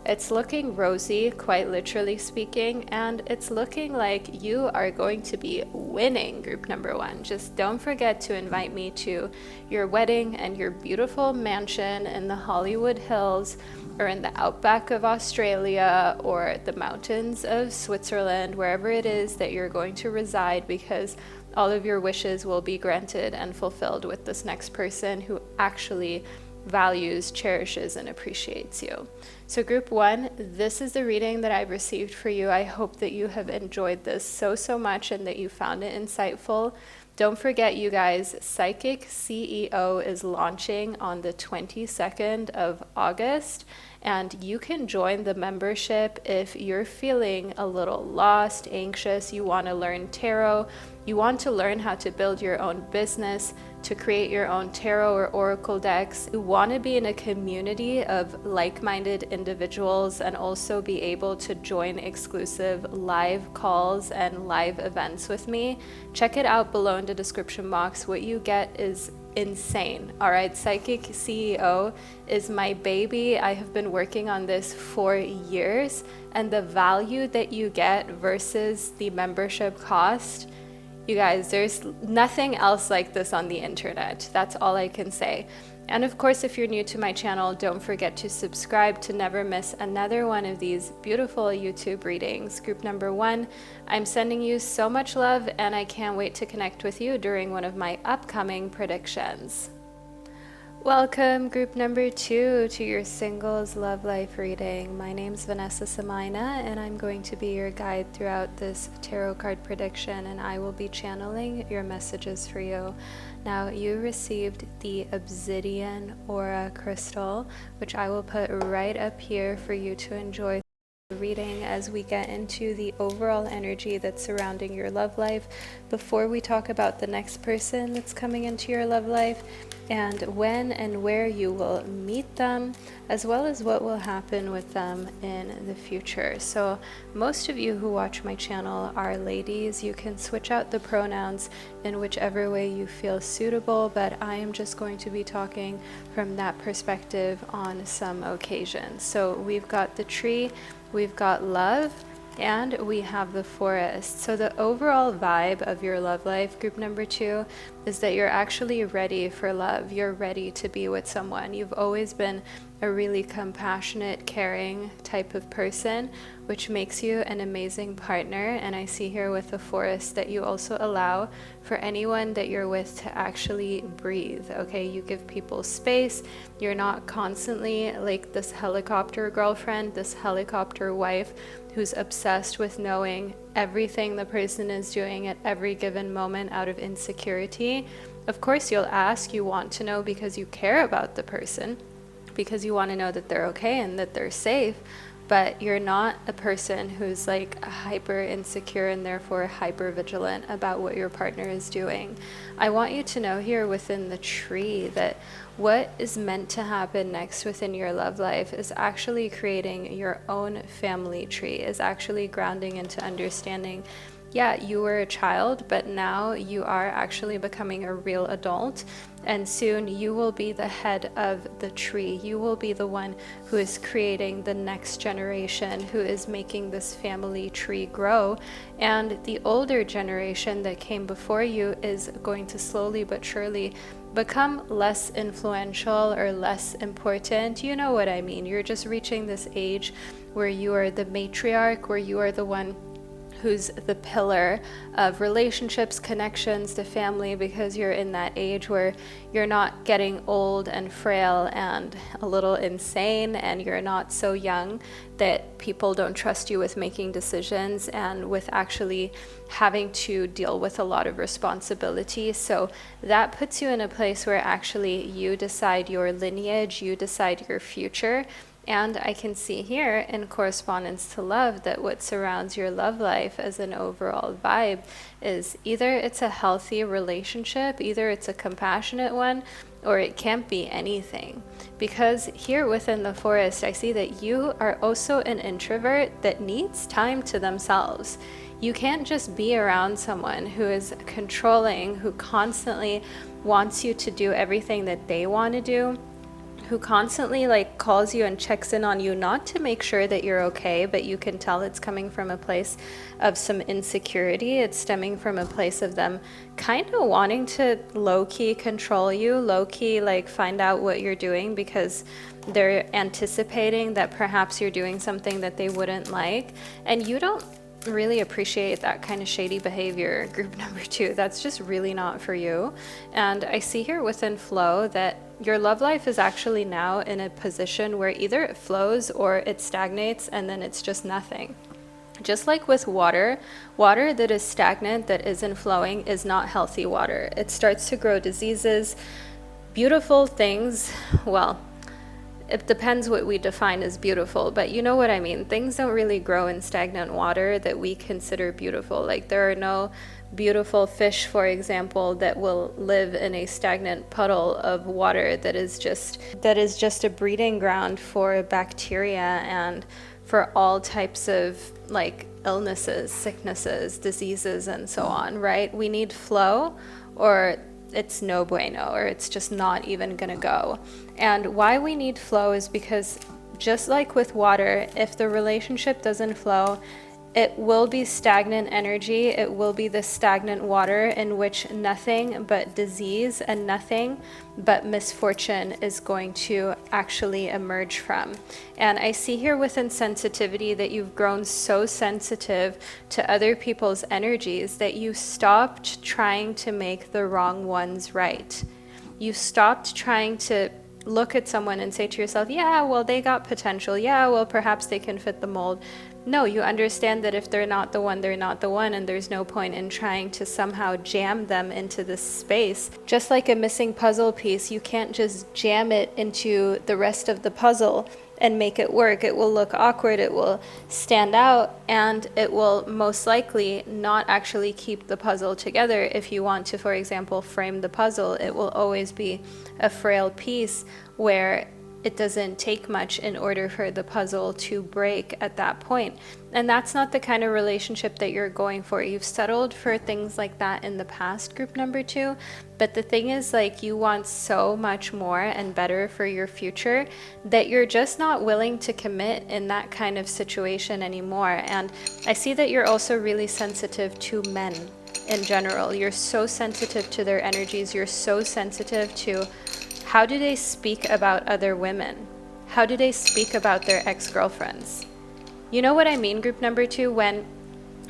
It's looking rosy, quite literally speaking, and it's looking like you are going to be winning, group number 1. Just don't forget to invite me to your wedding and your beautiful mansion in the Hollywood Hills or in the outback of Australia or the mountains of Switzerland, wherever it is that you're going to reside, because all of your wishes will be granted and fulfilled with this next person who actually values, cherishes, and appreciates you. So group 1, this is the reading that I've received for you. I hope that you have enjoyed this so much and that you found it insightful. Don't forget, you guys, Psychic CEO is launching on the 22nd of August, and you can join the membership if you're feeling a little lost, anxious, you want to learn tarot, you want to learn how to build your own business, to create your own tarot or oracle decks, you want to be in a community of like-minded individuals and also be able to join exclusive live calls and live events with me, check it out below in the description box. What you get is insane. All right, Psychic CEO is my baby. I have been working on this for years, and the value that you get versus the membership cost, you guys, there's nothing else like this on the internet. That's all I can say. And of course, if you're new to my channel, don't forget to subscribe to never miss another one of these beautiful YouTube readings. Group number 1, I'm sending you so much love, and I can't wait to connect with you during one of my upcoming predictions. Welcome, group number 2, to your singles love life reading. My name's Vanessa Somuayina, and I'm going to be your guide throughout this tarot card prediction, and I will be channeling your messages for you. Now, you received the Obsidian Aura Crystal, which I will put right up here for you to enjoy reading as we get into the overall energy that's surrounding your love life before we talk about the next person that's coming into your love life and when and where you will meet them, as well as what will happen with them in the future. So most of you who watch my channel are ladies. You can switch out the pronouns in whichever way you feel suitable, but I am just going to be talking from that perspective on some occasions. So we've got the tree, we've got love, and we have the forest. So the overall vibe of your love life, group number 2, is that you're actually ready for love. You're ready to be with someone. You've always been a really compassionate, caring type of person, which makes you an amazing partner. And I see here with the forest that you also allow for anyone that you're with to actually breathe. Okay, you give people space. You're not constantly like this helicopter girlfriend, this helicopter wife who's obsessed with knowing everything the person is doing at every given moment out of insecurity. Of course, you'll ask, you want to know because you care about the person, because you want to know that they're okay and that they're safe, but you're not a person who's like hyper insecure and therefore hyper vigilant about what your partner is doing. I want you to know here within the tree that what is meant to happen next within your love life is actually creating your own family tree, is actually grounding into understanding, yeah, you were a child, but now you are actually becoming a real adult, and soon you will be the head of the tree. You will be the one who is creating the next generation, who is making this family tree grow, and the older generation that came before you is going to slowly but surely become less influential or less important. You know what I mean. You're just reaching this age where you are the matriarch, where you are the one who's the pillar of relationships, connections, the family, because you're in that age where you're not getting old and frail and a little insane, and you're not so young that people don't trust you with making decisions and with actually having to deal with a lot of responsibility. So that puts you in a place where actually you decide your lineage, you decide your future. And I can see here in correspondence to love that what surrounds your love life as an overall vibe is either it's a healthy relationship, either it's a compassionate one, or it can't be anything. Because here within the forest, I see that you are also an introvert that needs time to themselves. You can't just be around someone who is controlling, who constantly wants you to do everything that they want to do, who constantly like calls you and checks in on you, not to make sure that you're okay, but you can tell it's coming from a place of some insecurity. It's stemming from a place of them kind of wanting to low-key control you, low-key like find out what you're doing, because they're anticipating that perhaps you're doing something that they wouldn't like, and you don't really appreciate that kind of shady behavior, group number 2. That's just really not for you. And I see here within flow that your love life is actually now in a position where either it flows or it stagnates, and then it's just nothing. Just like with water, water that is stagnant, that isn't flowing, is not healthy water. It starts to grow diseases, beautiful things. Well, it depends what we define as beautiful, but you know what I mean. Things don't really grow in stagnant water that we consider beautiful. Like there are no beautiful fish, for example, that will live in a stagnant puddle of water that is just a breeding ground for bacteria and for all types of like illnesses, sicknesses, diseases, and so on, right? We need flow, or it's no bueno, or it's just not even gonna go. And why we need flow is because just like with water, if the relationship doesn't flow, it will be stagnant energy. It will be the stagnant water in which nothing but disease and nothing but misfortune is going to actually emerge from. And I see here within sensitivity that you've grown so sensitive to other people's energies that you stopped trying to make the wrong ones right. You stopped trying to look at someone and say to yourself, yeah, well, they got potential. Yeah, well, perhaps they can fit the mold. No, you understand that if they're not the one, they're not the one, and there's no point in trying to somehow jam them into this space. Just like a missing puzzle piece, you can't just jam it into the rest of the puzzle and make it work. It will look awkward, it will stand out, and it will most likely not actually keep the puzzle together. If you want to, for example, frame the puzzle, it will always be a frail piece where it doesn't take much in order for the puzzle to break at that point. And that's not the kind of relationship that you're going for. You've settled for things like that in the past, group number 2. But the thing is, like, you want so much more and better for your future that you're just not willing to commit in that kind of situation anymore. And I see that you're also really sensitive to men in general. You're so sensitive to their energies. You're so sensitive to how do they speak about other women? How do they speak about their ex-girlfriends? You know what I mean, group number 2? When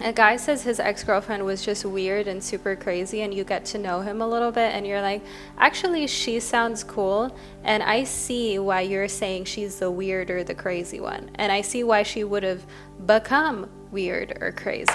a guy says his ex-girlfriend was just weird and super crazy, and you get to know him a little bit, and you're like, actually, she sounds cool, and I see why you're saying she's the weird or the crazy one. And I see why she would have become weird or crazy.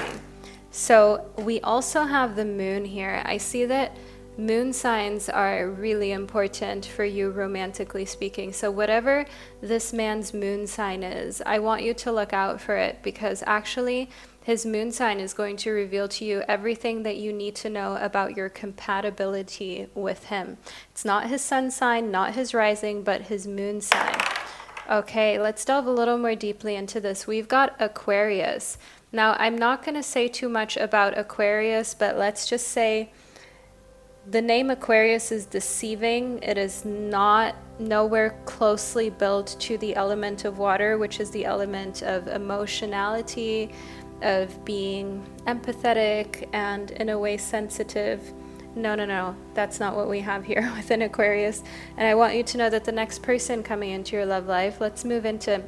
So we also have the moon here. I see that moon signs are really important for you romantically speaking. So whatever this man's moon sign is, I want you to look out for it, because actually his moon sign is going to reveal to you everything that you need to know about your compatibility with him. It's not his sun sign, not his rising, but his moon sign. Okay, let's delve a little more deeply into this. We've got Aquarius. Now, I'm not going to say too much about Aquarius, but let's just say the name Aquarius is deceiving. It is not nowhere closely built to the element of water, which is the element of emotionality, of being empathetic and in a way sensitive. No, that's not what we have here within Aquarius. And I want you to know that the next person coming into your love life, let's move into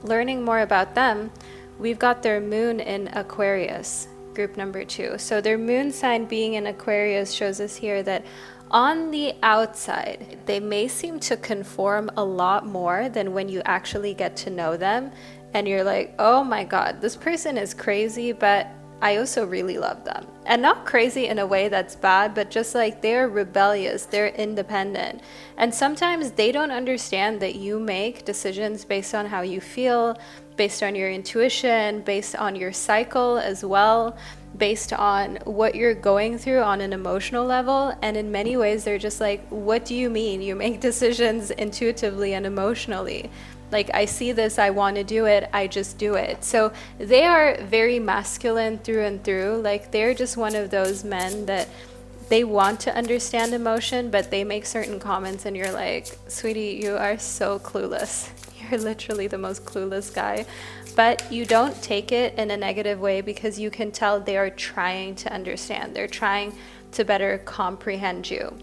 learning more about them. We've got their moon in Aquarius, group number 2. So their moon sign being in Aquarius shows us here that on the outside, they may seem to conform a lot more than when you actually get to know them. And you're like, oh my God, this person is crazy, but I also really love them. And not crazy in a way that's bad, but just like they're rebellious, they're independent. And sometimes they don't understand that you make decisions based on how you feel, based on your intuition, based on your cycle as well, based on what you're going through on an emotional level. And in many ways, they're just like, what do you mean? You make decisions intuitively and emotionally. Like, I see this, I want to do it, I just do it. So they are very masculine through and through. Like, they're just one of those men that they want to understand emotion, but they make certain comments and you're like, sweetie, you are so clueless. You're literally the most clueless guy. But you don't take it in a negative way, because you can tell they are trying to understand. They're trying to better comprehend you.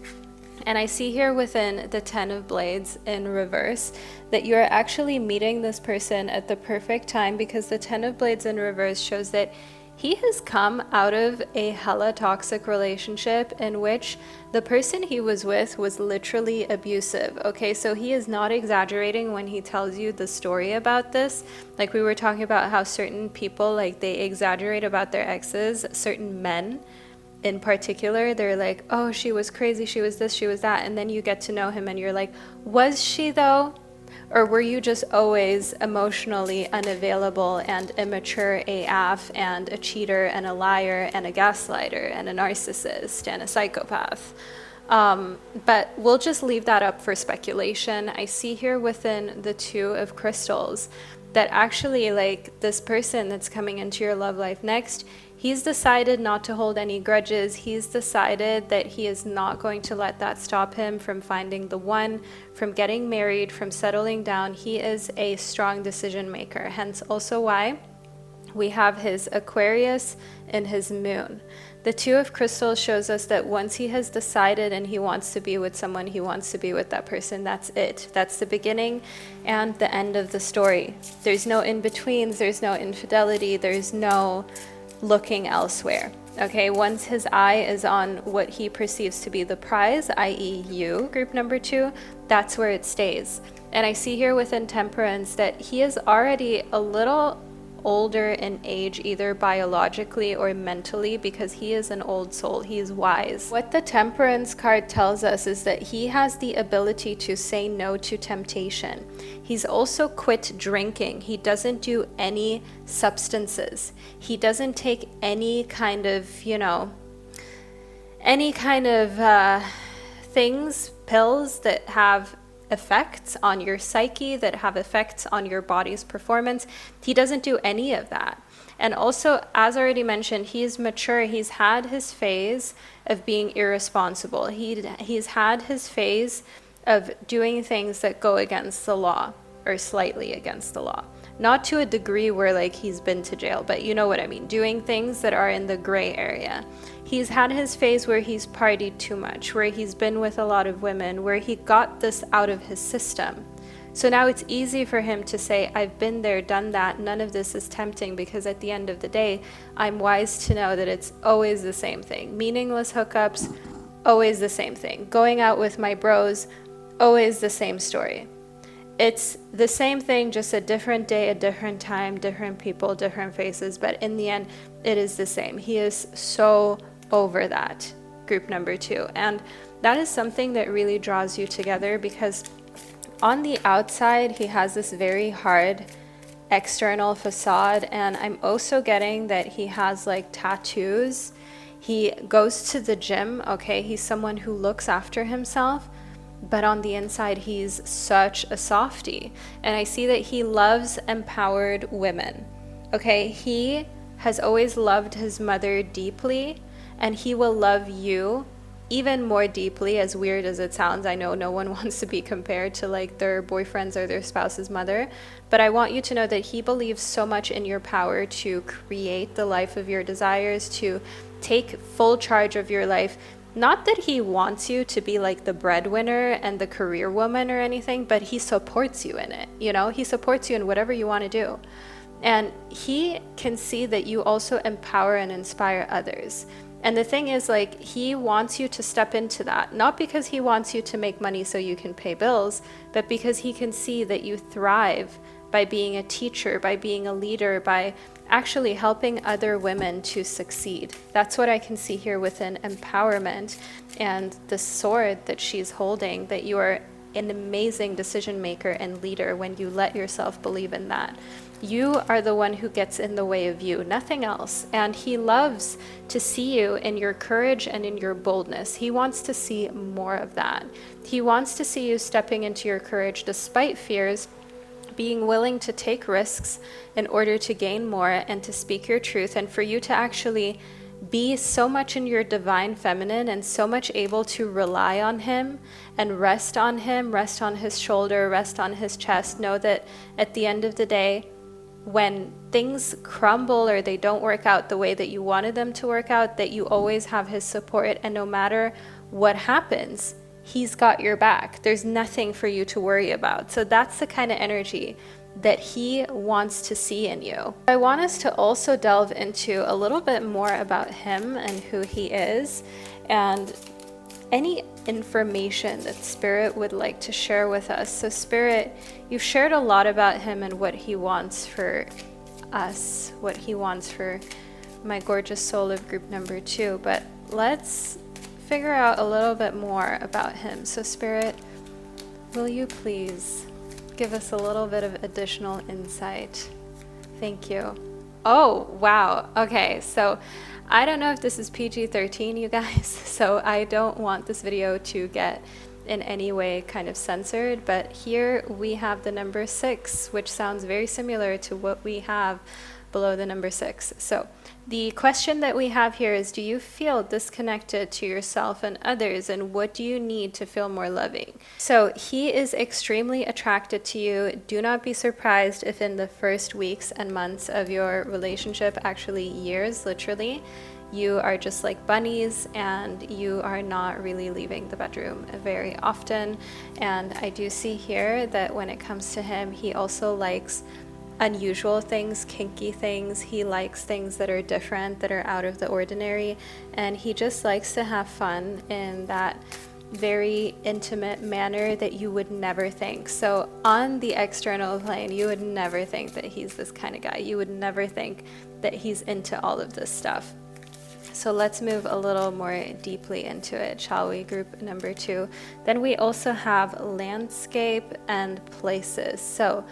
And I see here within the 10 of Blades in reverse that you are actually meeting this person at the perfect time, because the 10 of Blades in reverse shows that he has come out of a hella toxic relationship in which the person he was with was literally abusive. Okay, so he is not exaggerating when he tells you the story about this. Like, we were talking about how certain people, like, they exaggerate about their exes, certain men in particular. They're like, oh, she was crazy, she was this, she was that. And then you get to know him and you're like, was she though? Or were you just always emotionally unavailable and immature AF and a cheater and a liar and a gaslighter and a narcissist and a psychopath? But we'll just leave that up for speculation. I see here within the 2 of crystals that actually, like, this person that's coming into your love life next, he's decided not to hold any grudges. He's decided that he is not going to let that stop him from finding the one, from getting married, from settling down. He is a strong decision maker. Hence also why We have his Aquarius and his moon. The Two of Crystals shows us that once he has decided and he wants to be with someone, he wants to be with that person. That's it. That's the beginning and the end of the story. There's no in-betweens, there's no infidelity, there's no looking elsewhere. Okay, once his eye is on what he perceives to be the prize, i.e. you, group number 2, that's where it stays. And I see here within Temperance that he is already a little older in age, either biologically or mentally, because he is an old soul. He is wise. What the Temperance card tells us is that he has the ability to say no to temptation. He's also quit drinking. He doesn't do any substances. He doesn't take any kind of, things, pills that have effects on your psyche, that have effects on your body's performance. He doesn't do any of that. And also, as already mentioned, he's mature. He's had his phase of being irresponsible. He's had his phase of doing things that go against the law, or slightly against the law. Not to a degree where like he's been to jail, but you know what I mean, doing things that are in the gray area. He's had his phase where he's partied too much, where he's been with a lot of women, where he got this out of his system. So now it's easy for him to say, I've been there, done that, none of this is tempting, because at the end of the day, I'm wise to know that it's always the same thing. Meaningless hookups, always the same thing. Going out with my bros, always the same story. It's the same thing, just a different day, a different time, different people, different faces, but in the end, it is the same. He is so over that, group number 2. And that is something that really draws you together, because on the outside, he has this very hard external facade. And I'm also getting that he has like tattoos. He goes to the gym, okay? He's someone who looks after himself, but on the inside, he's such a softie. And I see that he loves empowered women, okay? He has always loved his mother deeply, and he will love you even more deeply, as weird as it sounds. I know no one wants to be compared to like their boyfriend's or their spouse's mother, but I want you to know that he believes so much in your power to create the life of your desires, to take full charge of your life. Not that he wants you to be like the breadwinner and the career woman or anything, but he supports you in it. He supports you in whatever you want to do. And he can see that you also empower and inspire others. And the thing is, like, he wants you to step into that, not because he wants you to make money so you can pay bills, but because he can see that you thrive by being a teacher, by being a leader, by actually helping other women to succeed. That's what I can see here within empowerment and the sword that she's holding, that you are an amazing decision maker and leader when you let yourself believe in that. You are the one who gets in the way of you, nothing else. And he loves to see you in your courage and in your boldness. He wants to see more of that. He wants to see you stepping into your courage despite fears, being willing to take risks in order to gain more and to speak your truth, and for you to actually be so much in your divine feminine and so much able to rely on him and rest on him, rest on his shoulder, rest on his chest. Know that at the end of the day, when things crumble or they don't work out the way that you wanted them to work out, that you always have his support, and no matter what happens, he's got your back. There's nothing for you to worry about. So that's the kind of energy that he wants to see in you. I want us to also delve into a little bit more about him and who he is, and any information that Spirit would like to share with us. So Spirit, you've shared a lot about him and what he wants for us, what he wants for my gorgeous soul of group number 2, but let's figure out a little bit more about him. So Spirit, will you please give us a little bit of additional insight? Thank you. Oh, wow. Okay, so I don't know if this is PG-13, you guys, so I don't want this video to get in any way kind of censored, but here we have the number 6, which sounds very similar to what we have below the number 6. So The question that we have here is, do you feel disconnected to yourself and others, and what do you need to feel more loving? So he is extremely attracted to you. Do not be surprised if in the first weeks and months of your relationship, actually years, literally, you are just like bunnies and you are not really leaving the bedroom very often. And I do see here that when it comes to him, he also likes unusual things, kinky things. He likes things that are different, that are out of the ordinary, and he just likes to have fun in that very intimate manner that you would never think. So on the external plane, you would never think that he's this kind of guy. You would never think that he's into all of this stuff. So let's move a little more deeply into it, shall we? Group number 2. Then we also have landscape and places. So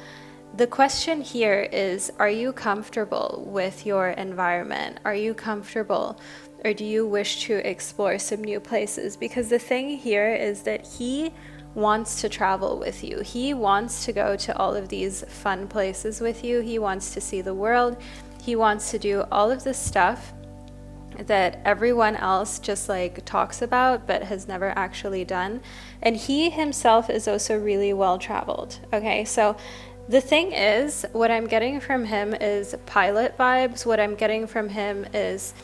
the question here is, are you comfortable with your environment? Are you comfortable, or do you wish to explore some new places? Because the thing here is that he wants to travel with you. He wants to go to all of these fun places with you. He wants to see the world. He wants to do all of this stuff that everyone else just like talks about but has never actually done. And he himself is also really well traveled. Okay, so the thing is, what I'm getting from him is pilot vibes. What I'm getting from him is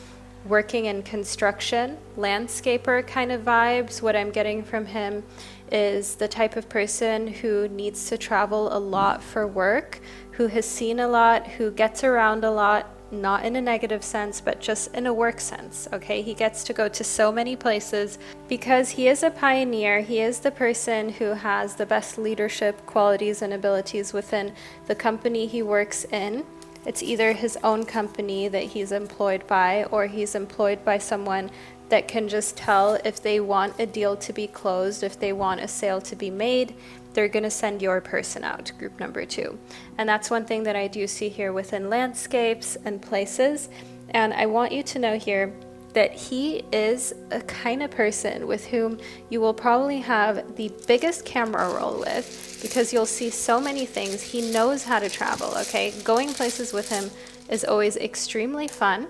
working in construction, landscaper kind of vibes. What I'm getting from him is the type of person who needs to travel a lot for work, who has seen a lot, who gets around a lot, not in a negative sense, but just in a work sense, okay? He gets to go to so many places because he is a pioneer. He is the person who has the best leadership qualities and abilities within the company he works in. It's either his own company that he's employed by, or he's employed by someone that can just tell if they want a deal to be closed, if they want a sale to be made, they're going to send your person out, group number 2. And that's one thing that I do see here within landscapes and places. And I want you to know here that he is a kind of person with whom you will probably have the biggest camera roll with, because you'll see so many things. He knows how to travel, okay? Going places with him is always extremely fun.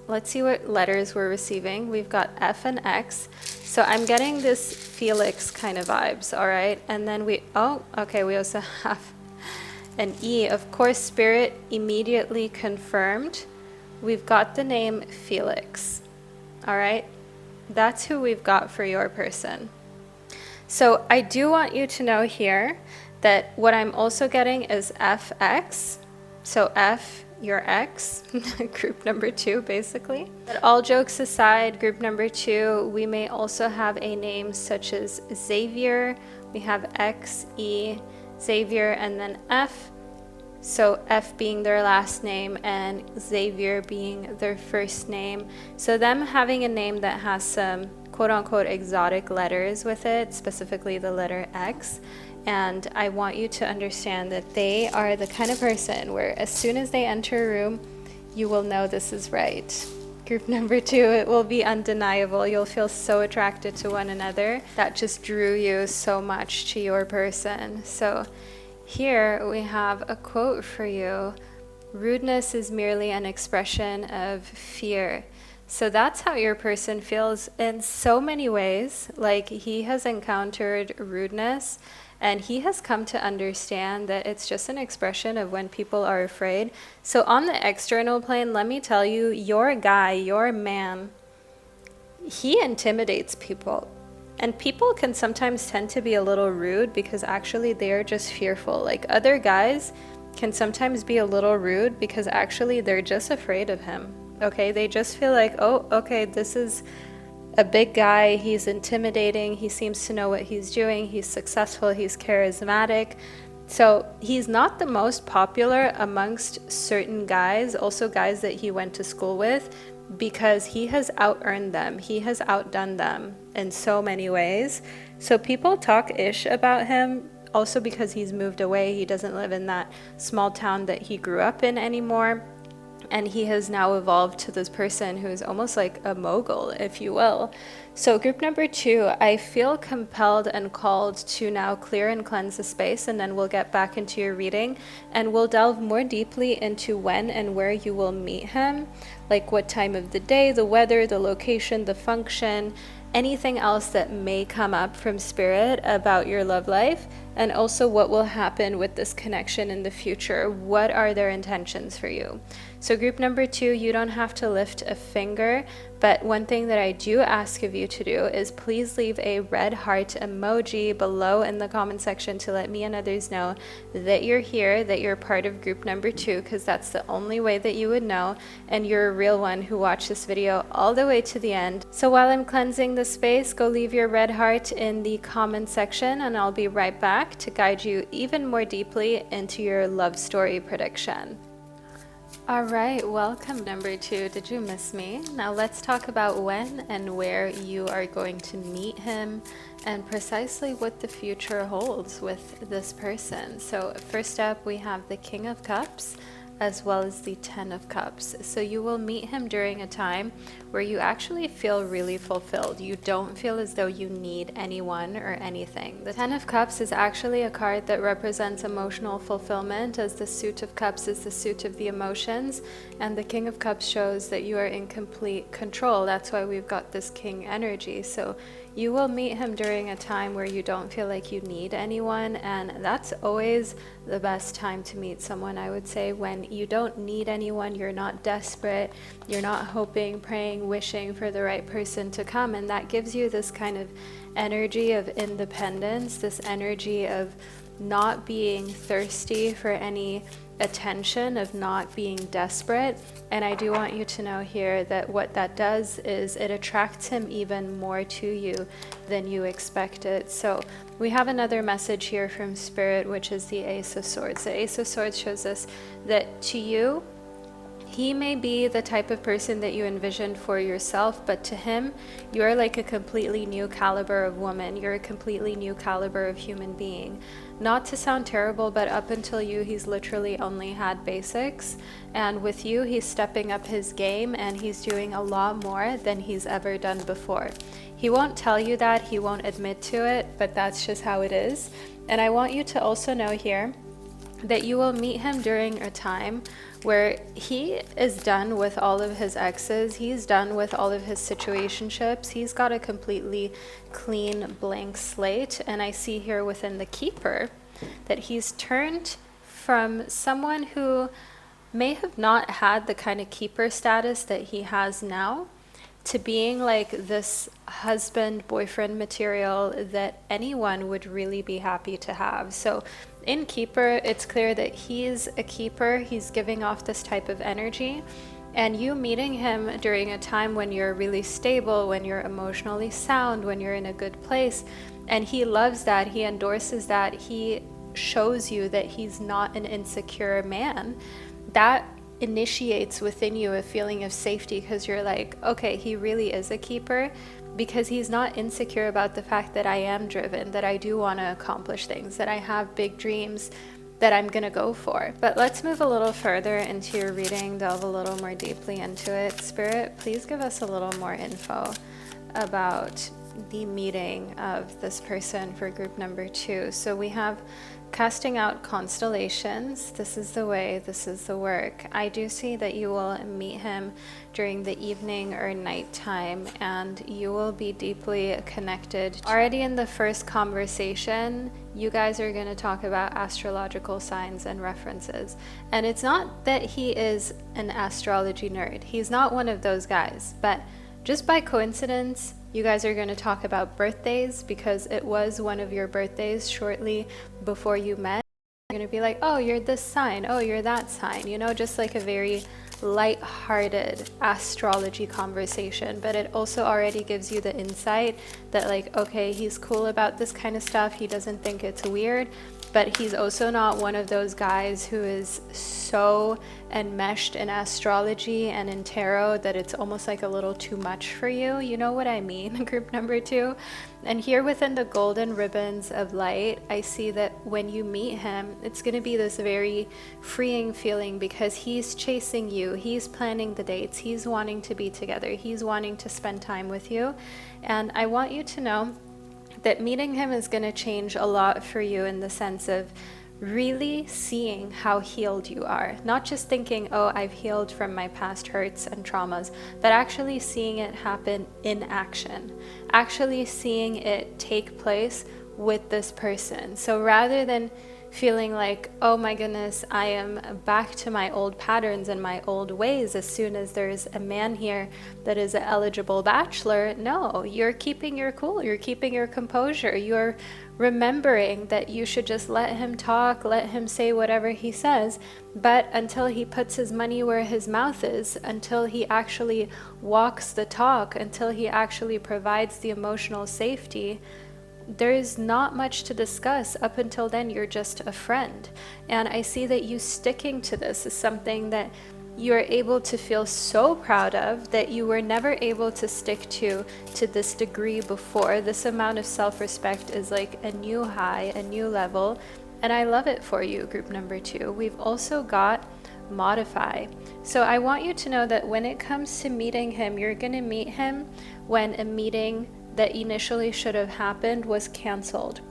Let's see what letters we're receiving. We've got F and X. So I'm getting this Felix kind of vibes, all right? And then we also have an E. Of course, Spirit immediately confirmed. We've got the name Felix, all right? That's who we've got for your person. So I do want you to know here that what I'm also getting is FX. So F, your ex, group number 2, basically. But all jokes aside, group number 2, we may also have a name such as Xavier. We have X, E, Xavier, and then F. So F being their last name and Xavier being their first name. So them having a name that has some quote-unquote exotic letters with it, specifically the letter X. And I want you to understand that they are the kind of person where as soon as they enter a room, you will know this is right. Group number 2, it will be undeniable. You'll feel so attracted to one another. That just drew you so much to your person. So here we have a quote for you. Rudeness is merely an expression of fear. So that's how your person feels in so many ways. Like, he has encountered rudeness, and he has come to understand that it's just an expression of when people are afraid. So on the external plane, let me tell you, your guy, your man, he intimidates people. And people can sometimes tend to be a little rude because actually they're just fearful. Like, other guys can sometimes be a little rude because actually they're just afraid of him. Okay, they just feel like, oh, okay, this is a big guy, he's intimidating, he seems to know what he's doing, he's successful, he's charismatic. So he's not the most popular amongst certain guys, also guys that he went to school with, because he has out-earned them, he has outdone them in so many ways. So people talk ish about him also because he's moved away, he doesn't live in that small town that he grew up in anymore. And he has now evolved to this person who's almost like a mogul, if you will. So group number 2, I feel compelled and called to now clear and cleanse the space, and then we'll get back into your reading and we'll delve more deeply into when and where you will meet him. like what time of the day, the weather, the location, the function, anything else that may come up from spirit about your love life, and also what will happen with this connection in the future. What are their intentions for you? So group number 2, you don't have to lift a finger, but one thing that I do ask of you to do is please leave a red heart emoji below in the comment section to let me and others know that you're here, that you're part of group number 2, because that's the only way that you would know, and you're a real one who watched this video all the way to the end. So while I'm cleansing the space, go leave your red heart in the comment section, and I'll be right back to guide you even more deeply into your love story prediction. All right, welcome number 2. Did you miss me? Now let's talk about when and where you are going to meet him and precisely what the future holds with this person. So first up, we have the King of Cups as well as the 10 of Cups. So you will meet him during a time where you actually feel really fulfilled. You don't feel as though you need anyone or anything. The 10 of Cups is actually a card that represents emotional fulfillment, as the Suit of Cups is the suit of the emotions, and the King of Cups shows that you are in complete control. That's why we've got this King energy. So you will meet him during a time where you don't feel like you need anyone, and that's always the best time to meet someone, I would say, when you don't need anyone, you're not desperate, you're not hoping, praying, wishing for the right person to come, and that gives you this kind of energy of independence, this energy of not being thirsty for any attention, of not being desperate. And I do want you to know here that what that does is it attracts him even more to you than you expected. So we have another message here from Spirit, which is the Ace of Swords. The Ace of Swords shows us that to you, he may be the type of person that you envisioned for yourself, but to him, you're like a completely new caliber of woman. You're a completely new caliber of human being. Not to sound terrible, but up until you, he's literally only had basics. And with you, he's stepping up his game and he's doing a lot more than he's ever done before. He won't tell you that, he won't admit to it, but that's just how it is. And I want you to also know here that you will meet him during a time where he is done with all of his exes, he's done with all of his situationships, he's got a completely clean blank slate. And I see here within the Keeper that he's turned from someone who may have not had the kind of keeper status that he has now to being like this husband boyfriend material that anyone would really be happy to have. So in Keeper, it's clear that he's a keeper, he's giving off this type of energy, and you meeting him during a time when you're really stable, when you're emotionally sound, when you're in a good place, and he loves that, he endorses that, he shows you that he's not an insecure man. That initiates within you a feeling of safety, because you're like, okay, he really is a keeper, because he's not insecure about the fact that I am driven, that I do want to accomplish things, that I have big dreams that I'm gonna go for. But let's move a little further into your reading, delve a little more deeply into it. Spirit, please give us a little more info about the meeting of this person for group number 2. So we have casting out constellations. This is the way, this is the work. I do see that you will meet him during the evening or nighttime, and you will be deeply connected. Already in the first conversation, you guys are going to talk about astrological signs and references. And it's not that he is an astrology nerd. He's not one of those guys, but just by coincidence, you guys are going to talk about birthdays, because it was one of your birthdays shortly before you met. You're going to be like, oh, you're this sign, oh, you're that sign, you know, just like a very light-hearted astrology conversation. But it also already gives you the insight that like, okay, he's cool about this kind of stuff, he doesn't think it's weird, but he's also not one of those guys who is so enmeshed in astrology and in tarot that it's almost like a little too much for you. You know what I mean? Group number 2. And here within the golden ribbons of light, I see that when you meet him, it's going to be this very freeing feeling, because he's chasing you, he's planning the dates, he's wanting to be together, he's wanting to spend time with you. And I want you to know that meeting him is going to change a lot for you in the sense of really seeing how healed you are. Not just thinking, oh, I've healed from my past hurts and traumas, but actually seeing it happen in action, actually seeing it take place with this person. So rather than feeling like, oh my goodness, I am back to my old patterns and my old ways as soon as there's a man here that is an eligible bachelor. No, you're keeping your cool, you're keeping your composure, you're remembering that you should just let him talk, let him say whatever he says, but until he puts his money where his mouth is, until he actually walks the talk, until he actually provides the emotional safety, there is not much to discuss. Up until then, you're just a friend. And I see that you sticking to this is something that you're able to feel so proud of, that you were never able to stick to this degree before. This amount of self-respect is like a new high, a new level. And I love it for you, group number 2. We've also got modify. So I want you to know that when it comes to meeting him, you're going to meet him when a meeting that initially should have happened was canceled.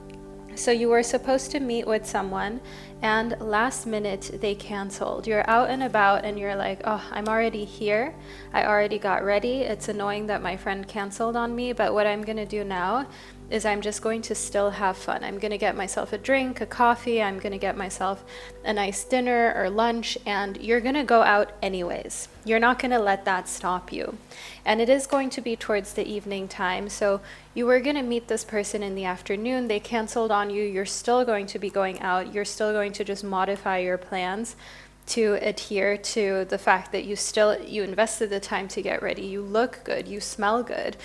So you were supposed to meet with someone and last minute they canceled. You're out and about and you're like, oh, I'm already here. I already got ready. It's annoying that my friend canceled on me, but what I'm going to do now is I'm just going to still have fun. I'm going to get myself a drink, a coffee. I'm going to get myself a nice dinner or lunch, and you're going to go out anyways. You're not going to let that stop you. And it is going to be towards the evening time. So you were going to meet this person in the afternoon. They canceled on you. You're still going to be going out. You're still going to just modify your plans to adhere to the fact that you invested the time to get ready. You look good. You smell good.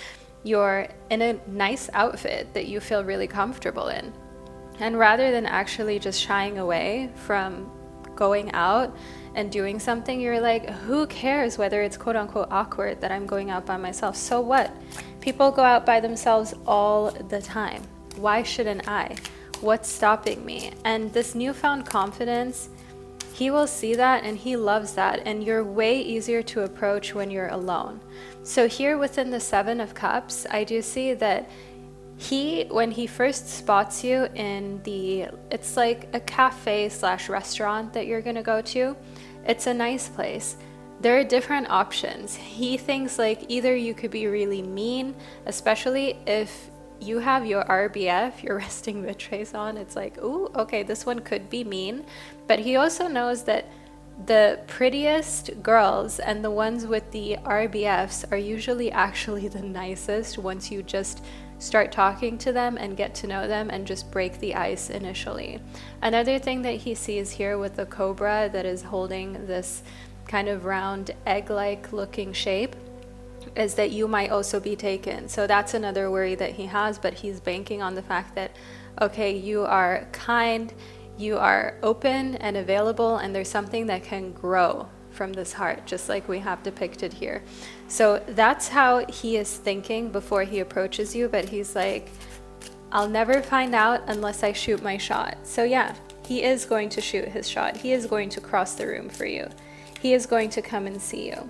You're in a nice outfit that you feel really comfortable in. And rather than actually just shying away from going out and doing something, you're like, who cares whether it's quote unquote awkward that I'm going out by myself? So what? People go out by themselves all the time. Why shouldn't I? What's stopping me? And this newfound confidence, he will see that and he loves that. And you're way easier to approach when you're alone. So here within the 7 of Cups, I do see that when he first spots you in it's like a cafe / restaurant that you're gonna go to. It's a nice place. There are different options. He thinks like either you could be really mean, especially if you have your RBF, your resting bitch face on. It's like, ooh, okay, this one could be mean. But he also knows that the prettiest girls and the ones with the RBFs are usually actually the nicest once you just start talking to them and get to know them and just break the ice initially. Another thing that he sees here with the cobra that is holding this kind of round egg-like looking shape is that you might also be taken. So that's another worry that he has, but he's banking on the fact that, okay, you are kind, you are open and available, and there's something that can grow from this heart, just like we have depicted here. So that's how he is thinking before he approaches you, but he's like, I'll never find out unless I shoot my shot. So yeah, he is going to shoot his shot. He is going to cross the room for you. He is going to come and see you.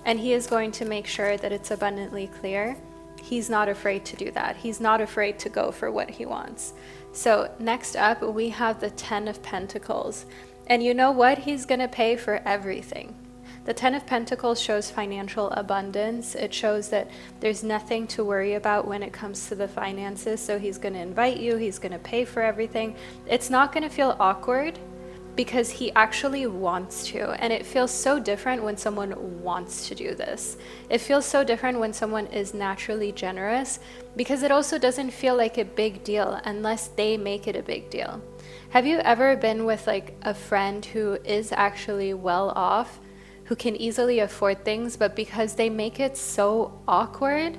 And he is going to make sure that it's abundantly clear. He's not afraid to do that. He's not afraid to go for what he wants. So next up, we have the 10 of Pentacles. And you know what? He's going to pay for everything. The 10 of Pentacles shows financial abundance. It shows that there's nothing to worry about when it comes to the finances. So he's going to invite you. He's going to pay for everything. It's not going to feel awkward because he actually wants to. And it feels so different when someone wants to do this. It feels so different when someone is naturally generous because it also doesn't feel like a big deal unless they make it a big deal. Have you ever been with like a friend who is actually well off, who can easily afford things, but because they make it so awkward,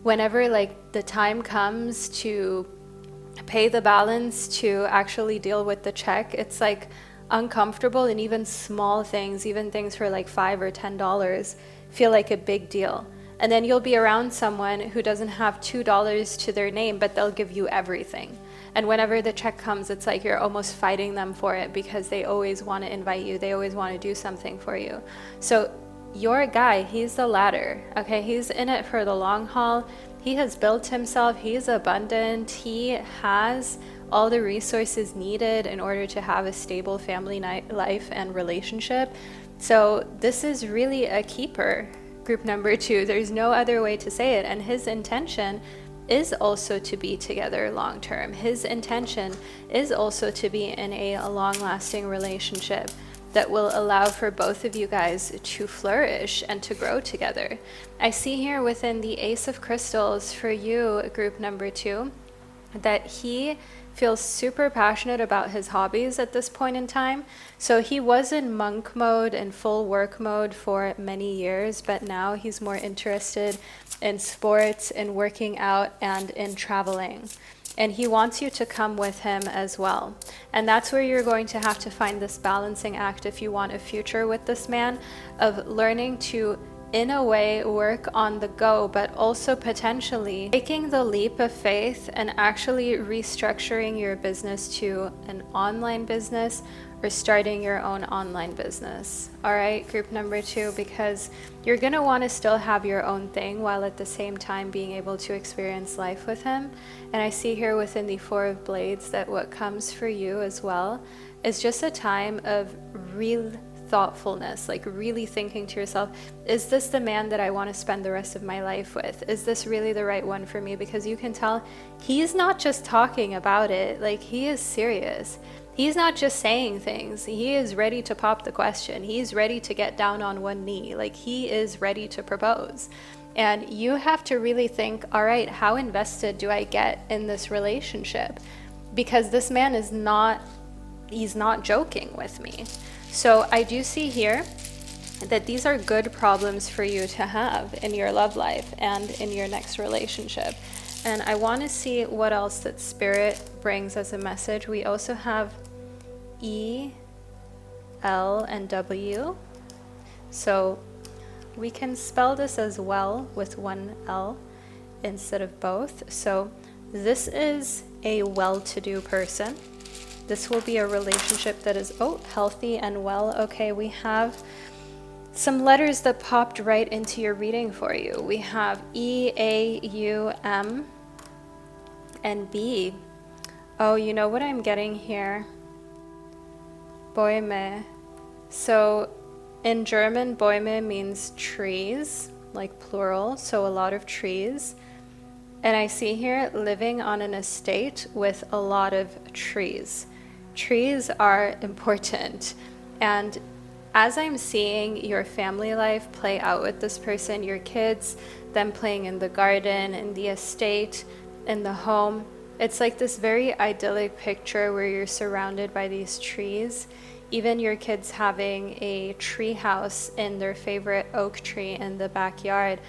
whenever like the time comes to pay the balance, to actually deal with the check, it's like uncomfortable, and even small things, even things for like $5 or $10 feel like a big deal. And then you'll be around someone who doesn't have $2 to their name, but they'll give you everything. And whenever the check comes, it's like you're almost fighting them for it because they always want to invite you. They always want to do something for you. So your guy, he's the latter, okay? He's in it for the long haul. He has built himself. He's abundant. He has all the resources needed in order to have a stable family life and relationship. So this is really a keeper, group number 2. There's no other way to say it. And his intention is also to be together long term. His intention is also to be in a long-lasting relationship that will allow for both of you guys to flourish and to grow together. I see here within the Ace of Crystals for you, group number 2, that he feels super passionate about his hobbies at this point in time. So he was in monk mode and full work mode for many years, but now he's more interested in sports, in working out, and in traveling. And he wants you to come with him as well. And that's where you're going to have to find this balancing act if you want a future with this man, of learning to, in a way, work on the go, but also potentially taking the leap of faith and actually restructuring your business to an online business or starting your own online business. All right, group number 2, because you're going to want to still have your own thing while at the same time being able to experience life with him. And I see here within the 4 of Blades that what comes for you as well is just a time of real thoughtfulness, like really thinking to yourself, is this the man that I want to spend the rest of my life with? Is this really the right one for me? Because you can tell he's not just talking about it, like he is serious. He's not just saying things. He is ready to pop the question. He's ready to get down on one knee. Like he is ready to propose. And you have to really think, all right, how invested do I get in this relationship? Because this man is not, he's not joking with me. So I do see here that these are good problems for you to have in your love life and in your next relationship. And I want to see what else that Spirit brings as a message. We also have E, L, and W. So we can spell this as well with one L instead of both. So this is a well-to-do person. This will be a relationship that is, healthy and well. Okay, we have some letters that popped right into your reading for you. We have E, A, U, M, and B. Oh, you know what I'm getting here? Bäume. So in German, Bäume means trees, like plural, so a lot of trees. And I see here living on an estate with a lot of trees. Trees are important. And as I'm seeing your family life play out with this person, your kids, them playing in the garden, in the estate, in the home, it's like this very idyllic picture where you're surrounded by these trees. Even your kids having a tree house in their favorite oak tree in the backyard.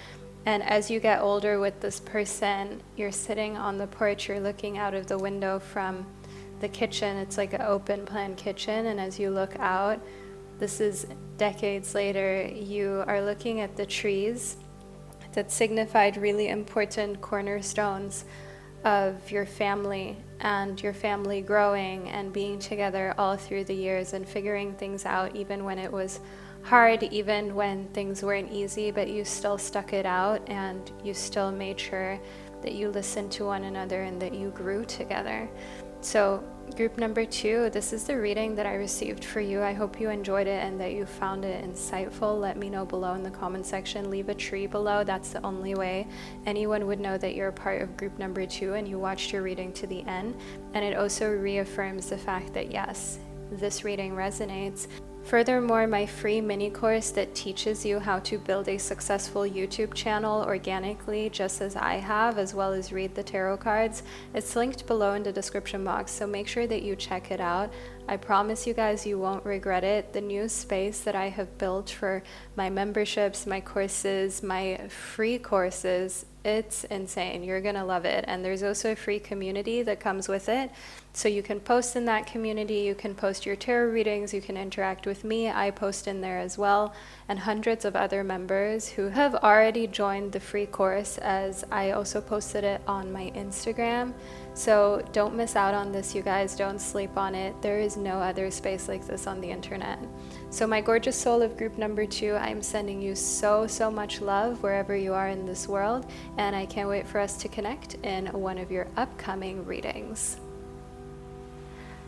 And as you get older with this person, you're sitting on the porch, you're looking out of the window from the kitchen. It's like an open plan kitchen. And as you look out, this is decades later, you are looking at the trees that signified really important cornerstones of your family and your family growing and being together all through the years and figuring things out, even when it was hard, even when things weren't easy, but you still stuck it out and you still made sure that you listened to one another and that you grew together. So group number 2, this is the reading that I received for you. I hope you enjoyed it and that you found it insightful. Let me know below in the comment section. Leave a tree below. That's the only way anyone would know that you're a part of group number 2 and you watched your reading to the end. And it also reaffirms the fact that yes, this reading resonates. Furthermore, my free mini course that teaches you how to build a successful YouTube channel organically, just as I have, as well as read the tarot cards, it's linked below in the description box, so make sure that you check it out. I promise you guys you won't regret it. The new space that I have built for my memberships, my courses, my free courses, it's insane. You're gonna love it. And there's also a free community that comes with it. So you can post in that community, you can post your tarot readings, you can interact with me, I post in there as well, and hundreds of other members who have already joined the free course, as I also posted it on my Instagram. So don't miss out on this, you guys. Don't sleep on it. There is no other space like this on the internet. So my gorgeous soul of group number 2, I'm sending you so much love wherever you are in this world, and I can't wait for us to connect in one of your upcoming readings.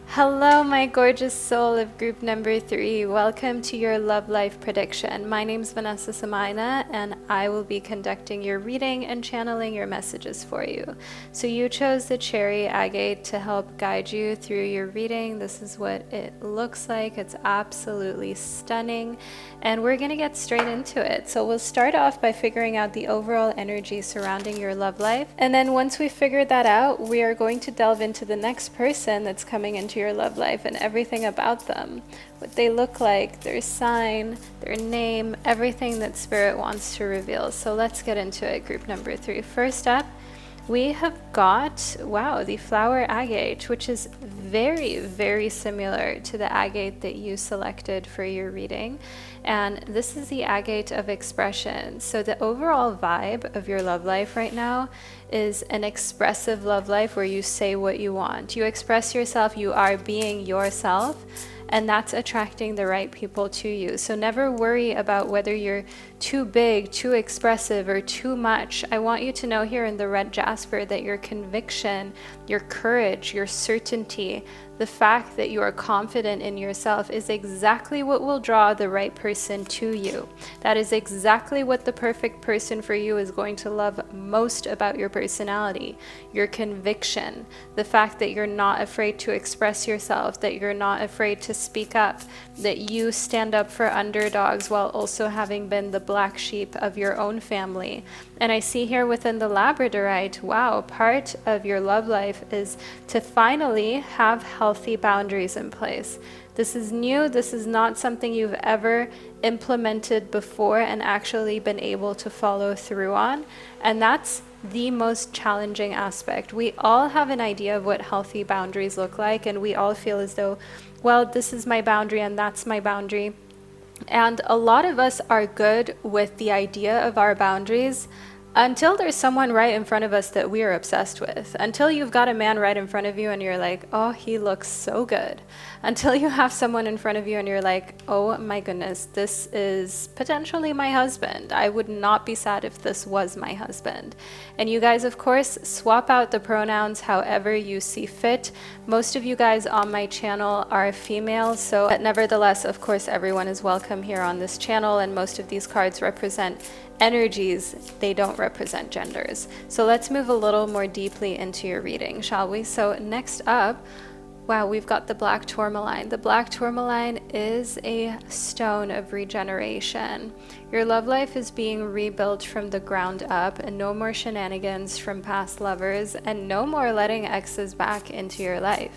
Hello, my gorgeous soul of group number 3. Welcome to your love life prediction. My name's Vanessa Somuayina, and I will be conducting your reading and channeling your messages for you. So you chose the cherry agate to help guide you through your reading. This is what it looks like. It's absolutely stunning, and we're going to get straight into it. So we'll start off by figuring out the overall energy surrounding your love life, and then once we figured that out, we are going to delve into the next person that's coming into your love life and everything about them, what they look like, their sign, their name, everything that Spirit wants to reveal. So let's get into it, group number 3. First up, we have got, wow, the flower agate, which is very, very similar to the agate that you selected for your reading. And this is the agate of expression. So the overall vibe of your love life right now is an expressive love life where you say what you want. You express yourself, you are being yourself, and that's attracting the right people to you. So never worry about whether you're too big, too expressive, or too much. I want you to know here in the red jasper that your conviction, your courage, your certainty, the fact that you are confident in yourself is exactly what will draw the right person to you. That is exactly what the perfect person for you is going to love most about your personality. Your conviction, the fact that you're not afraid to express yourself, that you're not afraid to speak up, that you stand up for underdogs while also having been the black sheep of your own family. And I see here within the Labradorite, wow, part of your love life is to finally have healthy boundaries in place. This is new. This is not something you've ever implemented before and actually been able to follow through on. And that's the most challenging aspect. We all have an idea of what healthy boundaries look like, and we all feel as though, well, this is my boundary and that's my boundary. And a lot of us are good with the idea of our boundaries until there's someone right in front of us that we are obsessed with. Until you've got a man right in front of you and you're like, oh, he looks so good. Until you have someone in front of you and you're like, oh my goodness, this is potentially my husband. I would not be sad if this was my husband. And you guys, of course, swap out the pronouns however you see fit. Most of you guys on my channel are female, so but nevertheless, of course, everyone is welcome here on this channel, and most of these cards represent energies, they don't represent genders. So let's move a little more deeply into your reading, shall we? So next up, wow, we've got the black tourmaline. The black tourmaline is a stone of regeneration. Your love life is being rebuilt from the ground up, and no more shenanigans from past lovers, and no more letting exes back into your life.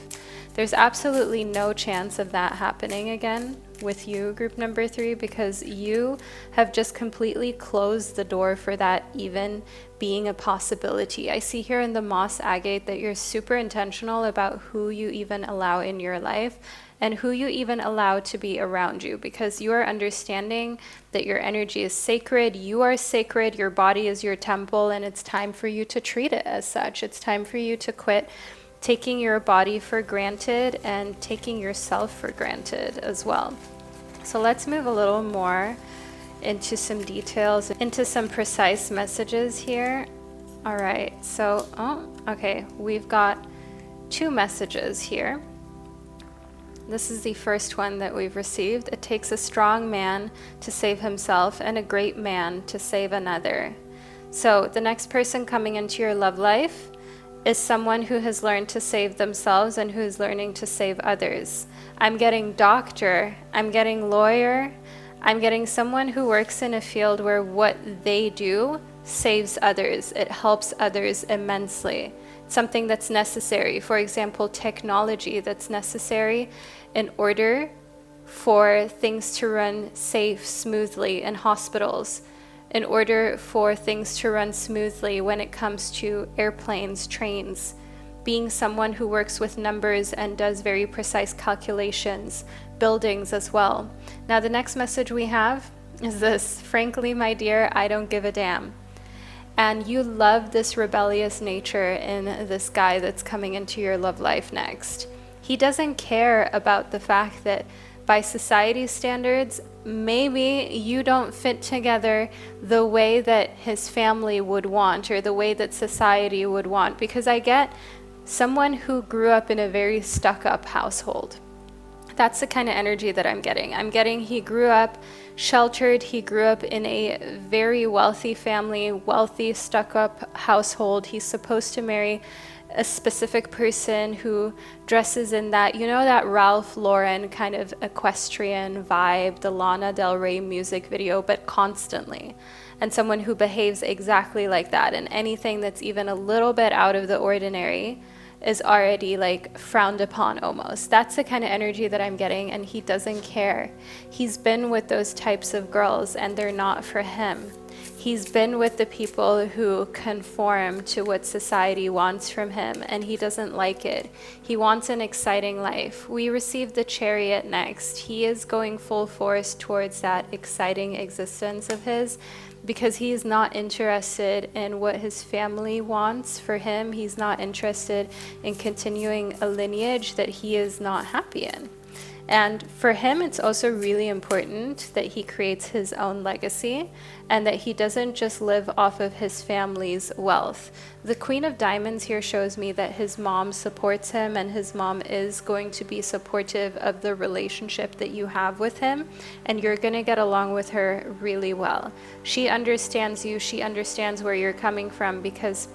There's absolutely no chance of that happening again with you, group number 3, because you have just completely closed the door for that even being a possibility. I see here in the moss agate that you're super intentional about who you even allow in your life and who you even allow to be around you, because you are understanding that your energy is sacred, you are sacred, your body is your temple, and it's time for you to treat it as such. It's time for you to quit taking your body for granted and taking yourself for granted as well. So let's move a little more into some details, into some precise messages here. All right, so, okay, we've got 2 messages here. This is the first one that we've received. It takes a strong man to save himself and a great man to save another. So the next person coming into your love life is someone who has learned to save themselves and who is learning to save others. I'm getting doctor, I'm getting lawyer, I'm getting someone who works in a field where what they do saves others. It helps others immensely. Something that's necessary, for example, technology that's necessary in order for things to run safe, smoothly in hospitals, in order for things to run smoothly when it comes to airplanes, trains, being someone who works with numbers and does very precise calculations, buildings as well. Now the next message we have is this: frankly, my dear, I don't give a damn. And you love this rebellious nature in this guy that's coming into your love life next. He doesn't care about the fact that by society's standards, maybe you don't fit together the way that his family would want or the way that society would want. Because I get someone who grew up in a very stuck-up household. That's the kind of energy that I'm getting. I'm getting he grew up sheltered. He grew up in a very wealthy family, wealthy, stuck-up household. He's supposed to marry a specific person who dresses in that, you know, that Ralph Lauren kind of equestrian vibe, the Lana Del Rey music video, but constantly. And someone who behaves exactly like that. And anything that's even a little bit out of the ordinary is already like frowned upon almost. That's the kind of energy that I'm getting, and he doesn't care. He's been with those types of girls and they're not for him. He's been with the people who conform to what society wants from him, and he doesn't like it. He wants an exciting life. We received the Chariot next. He is going full force towards that exciting existence of his, because he's not interested in what his family wants for him. He's not interested in continuing a lineage that he is not happy in. And for him, it's also really important that he creates his own legacy and that he doesn't just live off of his family's wealth. The Queen of Diamonds here shows me that his mom supports him, and his mom is going to be supportive of the relationship that you have with him, and you're going to get along with her really well. She understands you. She understands where you're coming from, because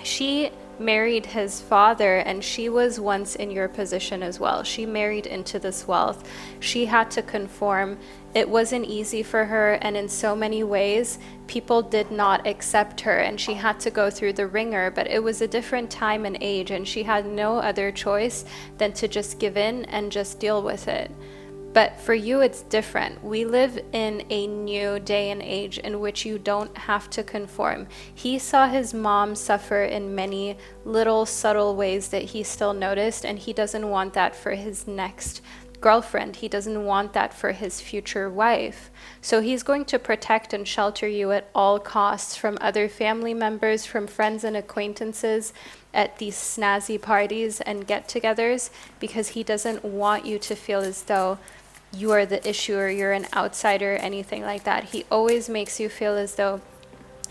she married his father, and she was once in your position as well. She married into this wealth. She had to conform. It wasn't easy for her, and in so many ways people did not accept her, and she had to go through the ringer, but it was a different time and age, and she had no other choice than to just give in and just deal with it. But for you, it's different. We live in a new day and age in which you don't have to conform. He saw his mom suffer in many little subtle ways that he still noticed, and he doesn't want that for his next girlfriend. He doesn't want that for his future wife. So he's going to protect and shelter you at all costs from other family members, from friends and acquaintances at these snazzy parties and get-togethers, because he doesn't want you to feel as though you are the issue or you're an outsider or anything like that. He always makes you feel as though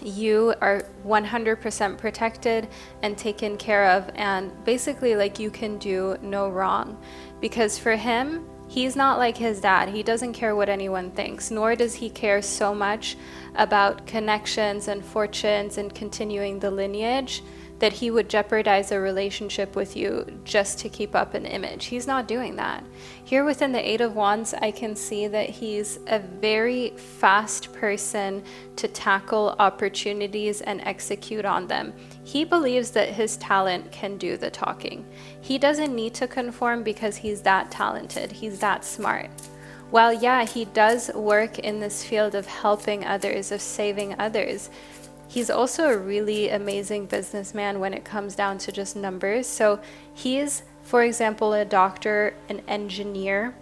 you are 100% protected and taken care of, and basically like you can do no wrong. Because for him, he's not like his dad. He doesn't care what anyone thinks, nor does he care so much about connections and fortunes and continuing the lineage that he would jeopardize a relationship with you just to keep up an image. He's not doing that. Here within the Eight of Wands, I can see that he's a very fast person to tackle opportunities and execute on them. He believes that his talent can do the talking. He doesn't need to conform because he's that talented. He's that smart. While yeah, he does work in this field of helping others, of saving others, he's also a really amazing businessman when it comes down to just numbers. So he's, for example, a doctor, an engineer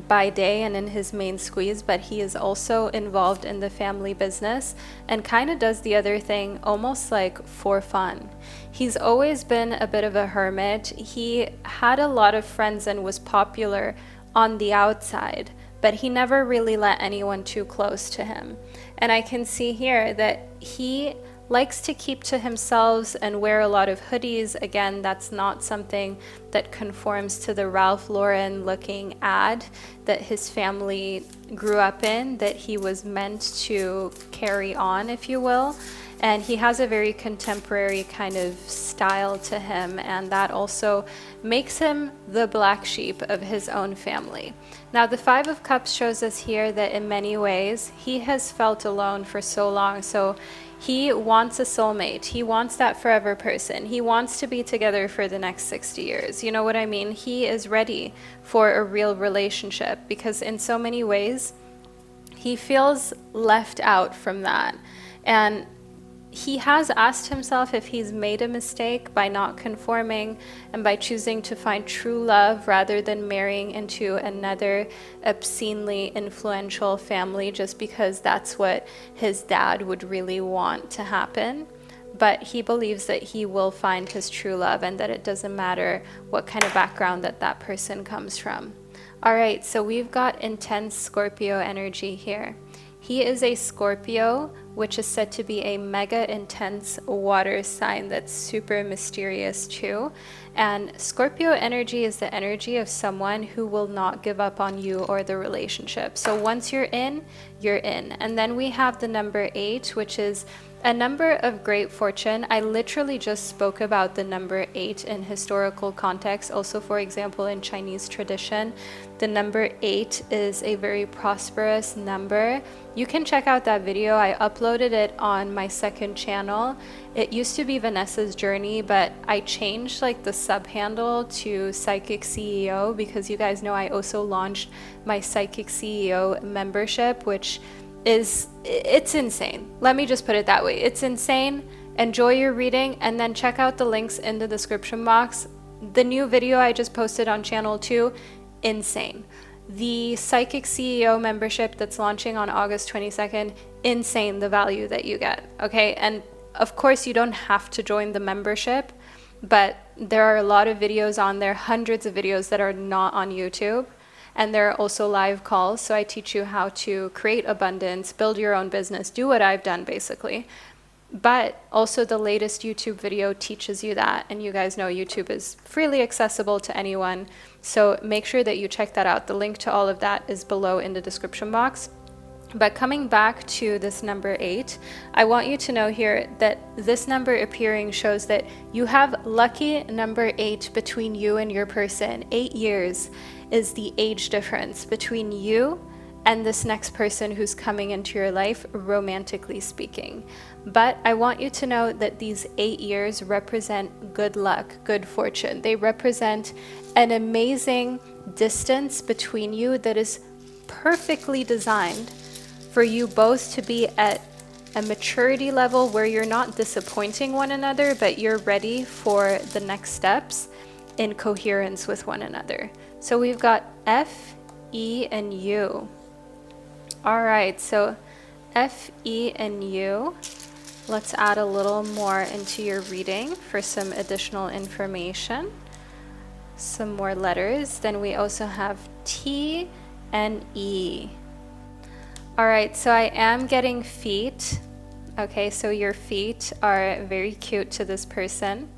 by day and in his main squeeze, but he is also involved in the family business and kind of does the other thing almost like for fun. He's always been a bit of a hermit. He had a lot of friends and was popular on the outside, but he never really let anyone too close to him. And I can see here that he likes to keep to himself and wear a lot of hoodies. Again, that's not something that conforms to the Ralph Lauren looking ad that his family grew up in, that he was meant to carry on, if you will. And he has a very contemporary kind of style to him, and that also makes him the black sheep of his own family. Now, the Five of Cups shows us here that in many ways, he has felt alone for so long. So he wants a soulmate. He wants that forever person. He wants to be together for the next 60 years. You know what I mean? He is ready for a real relationship because in so many ways, he feels left out from that. And he has asked himself if he's made a mistake by not conforming and by choosing to find true love rather than marrying into another obscenely influential family just because that's what his dad would really want to happen. But he believes that he will find his true love and that it doesn't matter what kind of background that person comes from. All right, so we've got intense Scorpio energy here. He is a Scorpio which is said to be a mega intense water sign that's super mysterious too. And Scorpio energy is the energy of someone who will not give up on you or the relationship. So once you're in, you're in. And then we have the number 8, which is a number of great fortune. I literally just spoke about the number 8 in historical context. Also, for example, in Chinese tradition, the number 8 is a very prosperous number. You can check out that video. I uploaded it on my second channel. It used to be Vanessa's Journey, but I changed like the sub handle to Psychic CEO because you guys know I also launched my Psychic CEO membership, which it's insane. Let me just put it that way. It's insane. Enjoy your reading, and then check out the links in the description box. The new video I just posted on channel 2, insane. The Psychic CEO membership that's launching on August 22nd, insane the value that you get. Okay, and of course you don't have to join the membership, but there are a lot of videos on there, hundreds of videos that are not on YouTube. And there are also live calls. So I teach you how to create abundance, build your own business, do what I've done basically. But also the latest YouTube video teaches you that. And you guys know YouTube is freely accessible to anyone. So make sure that you check that out. The link to all of that is below in the description box. But coming back to this number 8, I want you to know here that this number appearing shows that you have lucky number 8 between you and your person. 8 years is the age difference between you and this next person who's coming into your life, romantically speaking. But I want you to know that these 8 years represent good luck, good fortune. They represent an amazing distance between you that is perfectly designed for you both to be at a maturity level where you're not disappointing one another, but you're ready for the next steps in coherence with one another. So we've got F, E, and U. All right, so F, E, and U. Let's add a little more into your reading for some additional information. Some more letters. Then we also have T and E. All right, so I am getting feet. Okay, so your feet are very cute to this person.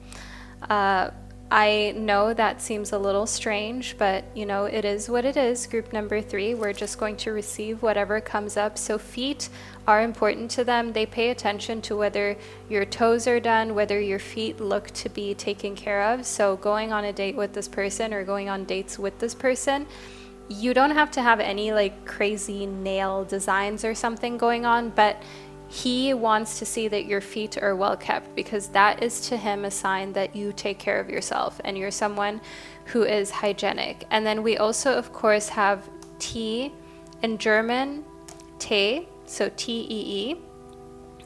I know that seems a little strange, but you know, it is what it is. Group number 3, we're just going to receive whatever comes up. So feet are important to them. They pay attention to whether your toes are done, whether your feet look to be taken care of. So going on a date with this person or going on dates with this person, you don't have to have any like crazy nail designs or something going on, but he wants to see that your feet are well kept, because that is to him a sign that you take care of yourself and you're someone who is hygienic. And then we also of course have T in German, Tee, so T-E-E,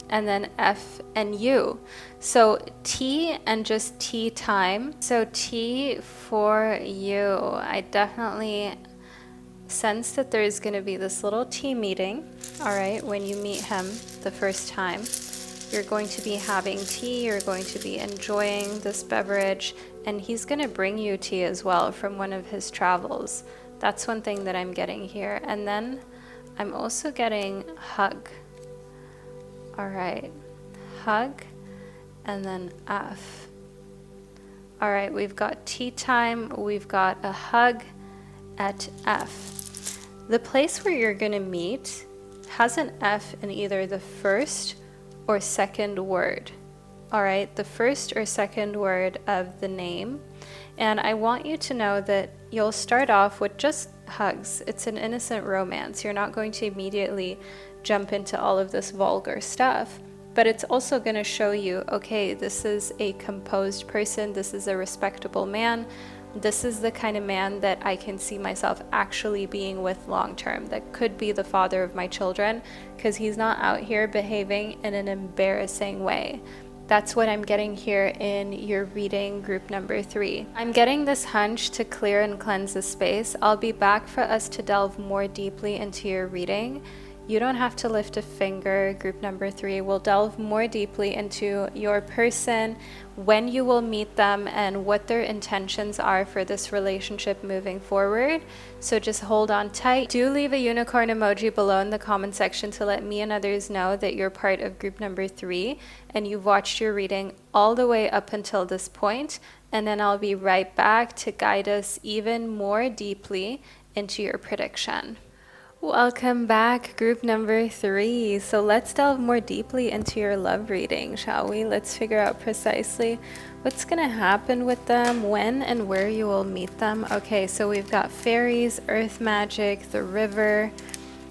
and then F and U. So T and just tea time. So T for you. I definitely sense that there's going to be this little tea meeting. All right, when you meet him the first time, you're going to be having tea, you're going to be enjoying this beverage, and he's going to bring you tea as well from one of his travels. That's one thing that I'm getting here. And then I'm also getting hug. All right, hug, and then F. All right, we've got tea time, we've got a hug at F. The place where you're going to meet has an F in either the first or second word. All right, the first or second word of the name. And I want you to know that you'll start off with just hugs. It's an innocent romance. You're not going to immediately jump into all of this vulgar stuff, but it's also going to show you, okay, this is a composed person. This is a respectable man. This is the kind of man that I can see myself actually being with long term, that could be the father of my children, because he's not out here behaving in an embarrassing way. That's what I'm getting here in your reading, group number 3. I'm getting this hunch to clear and cleanse the space. I'll be back for us to delve more deeply into your reading. You don't have to lift a finger. Group number 3 will delve more deeply into your person, when you will meet them, and what their intentions are for this relationship moving forward. So just hold on tight. Do leave a unicorn emoji below in the comment section to let me and others know that you're part of group number 3 and you've watched your reading all the way up until this point. And then I'll be right back to guide us even more deeply into your prediction. Welcome back, group number 3. So let's delve more deeply into your love reading, shall we? Let's figure out precisely what's going to happen with them, when and where you will meet them. Okay, so we've got fairies, earth magic, the river.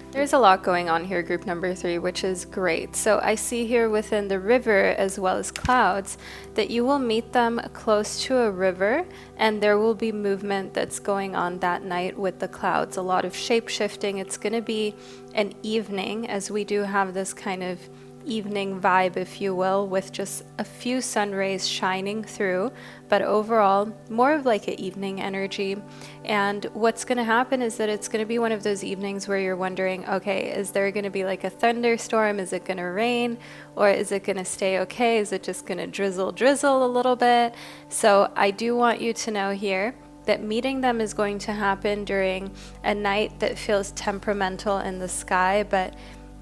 There's a lot going on here, group number 3, which is great. So I see here within the river as well as clouds that you will meet them close to a river, and there will be movement that's going on that night with the clouds. A lot of shape shifting. It's going to be an evening, as we do have this kind of evening vibe, if you will, with just a few sun rays shining through, but overall more of like an evening energy. And what's going to happen is that it's going to be one of those evenings where you're wondering, okay, is there going to be like a thunderstorm? Is it going to rain? Or is it going to stay okay? Is it just going to drizzle a little bit? So I do want you to know here that meeting them is going to happen during a night that feels temperamental in the sky. But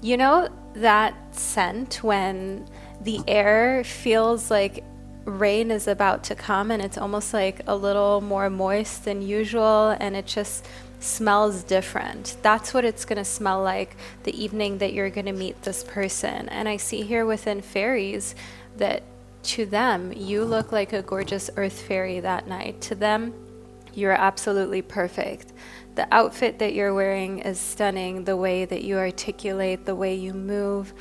you know that scent when the air feels like rain is about to come, and it's almost like a little more moist than usual, and it just smells different. That's what it's going to smell like the evening that you're going to meet this person. And I see here within fairies that to them you look like a gorgeous earth fairy that night. To them, you're absolutely perfect. The outfit that you're wearing is stunning. The way that you articulate, the way you move,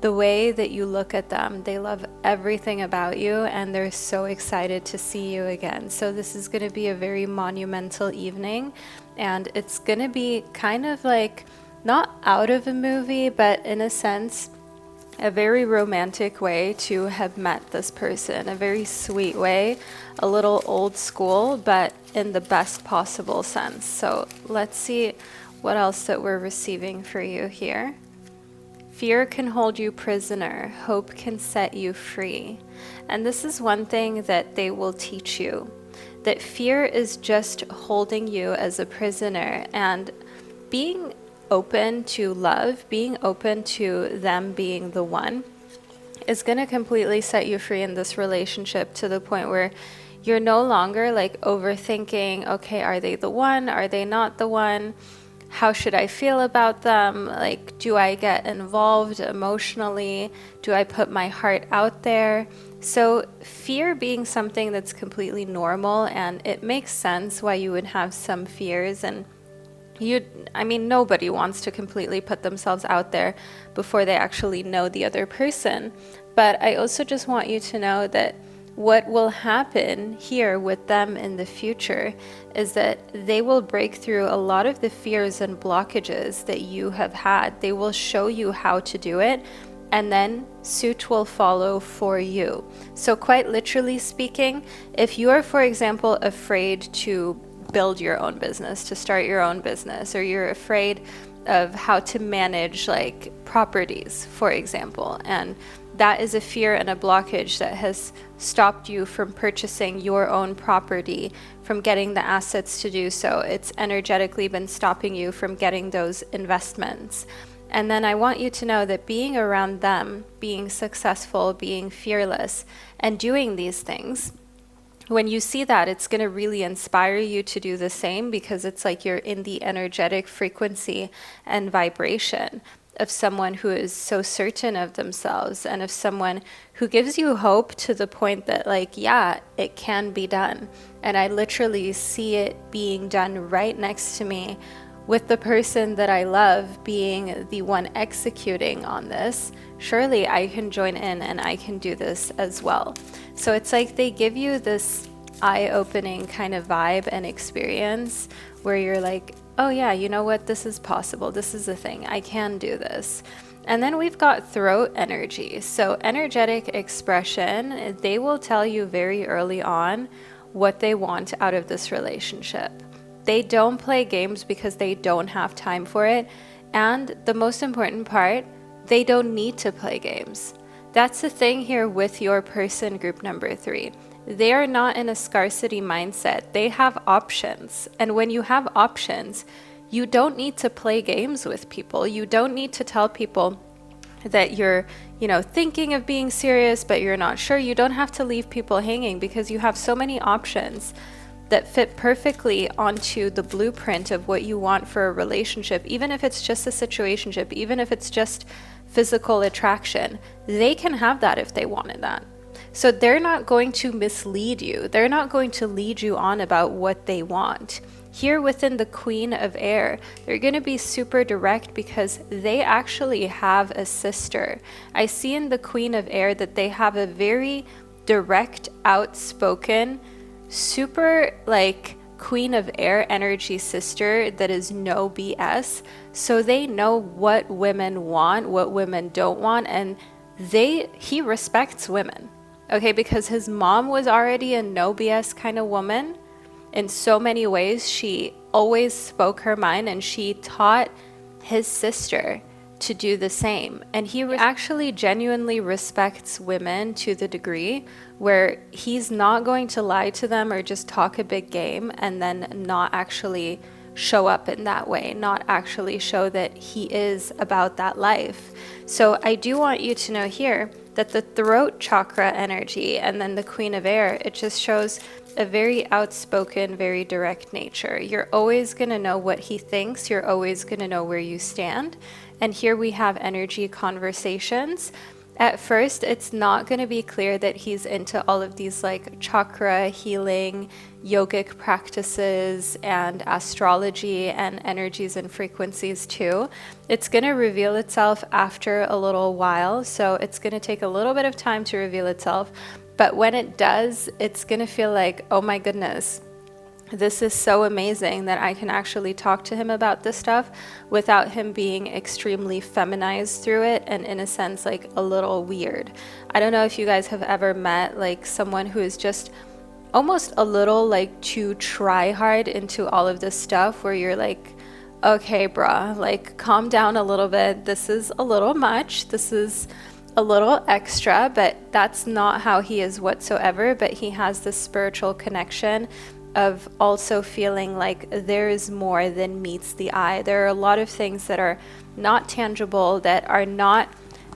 the way that you look at them. They love everything about you, and they're so excited to see you again. So this is going to be a very monumental evening, and it's going to be kind of like not out of a movie, but in a sense a very romantic way to have met this person, a very sweet way, a little old school, but in the best possible sense. So let's see what else that we're receiving for you here. Fear can hold you prisoner, hope can set you free. And this is one thing that they will teach you, that fear is just holding you as a prisoner, and being open to love, being open to them being the one, is going to completely set you free in this relationship, to the point where you're no longer like overthinking, okay, are they the one? Are they not the one? How should I feel about them? Like, do I get involved emotionally? Do I put my heart out there? So fear being something that's completely normal, and it makes sense why you would have some fears. And nobody wants to completely put themselves out there before they actually know the other person. But I also just want you to know that what will happen here with them in the future is that they will break through a lot of the fears and blockages that you have had. They will show you how to do it, and then suit will follow for you. So quite literally speaking, if you are, for example, afraid to build your own business, to start your own business, or you're afraid of how to manage like properties, for example, and that is a fear and a blockage that has stopped you from purchasing your own property, from getting the assets to do so. It's energetically been stopping you from getting those investments. And then I want you to know that being around them, being successful, being fearless, and doing these things, when you see that, it's going to really inspire you to do the same, because it's like you're in the energetic frequency and vibration of someone who is so certain of themselves, and of someone who gives you hope to the point that like, yeah, it can be done. And I literally see it being done right next to me, with the person that I love being the one executing on this. Surely I can join in and I can do this as well. So it's like they give you this eye-opening kind of vibe and experience where you're like, oh yeah, you know what, this is possible, this is a thing, I can do this. And then we've got throat energy. So energetic expression, they will tell you very early on what they want out of this relationship. They don't play games because they don't have time for it. And the most important part, they don't need to play games. That's the thing here with your person, group number 3. They are not in a scarcity mindset. They have options. And when you have options, you don't need to play games with people. You don't need to tell people that you're, thinking of being serious, but you're not sure. You don't have to leave people hanging because you have so many options that fit perfectly onto the blueprint of what you want for a relationship. Even if it's just a situationship, even if it's just physical attraction, they can have that if they wanted that. So they're not going to mislead you. They're not going to lead you on about what they want. Here within the Queen of Air, they're going to be super direct because they actually have a sister. I see in the Queen of Air that they have a very direct, outspoken, super Queen of Air energy sister that is no BS. So they know what women want, what women don't want, and he respects women. Okay, because his mom was already a no BS kind of woman. In so many ways, she always spoke her mind, and she taught his sister to do the same. And he actually genuinely respects women to the degree where he's not going to lie to them or just talk a big game and then not actually show up in that way, not actually show that he is about that life. So I do want you to know here that the throat chakra energy and then the Queen of Air, it just shows a very outspoken, very direct nature. You're always going to know what he thinks. You're always going to know where you stand. And here we have energy conversations. At first, it's not going to be clear that he's into all of these chakra healing, yogic practices, and astrology and energies and frequencies too. It's going to reveal itself after a little while. So it's going to take a little bit of time to reveal itself. But when it does, it's going to feel like, oh my goodness, this is so amazing that I can actually talk to him about this stuff without him being extremely feminized through it and in a sense a little weird. I don't know if you guys have ever met someone who is just almost a little too try hard into all of this stuff where you're okay, bruh, calm down a little bit. This is a little much. This is a little extra, but that's not how he is whatsoever. But he has this spiritual connection of also feeling like there is more than meets the eye. There are a lot of things that are not tangible, that are not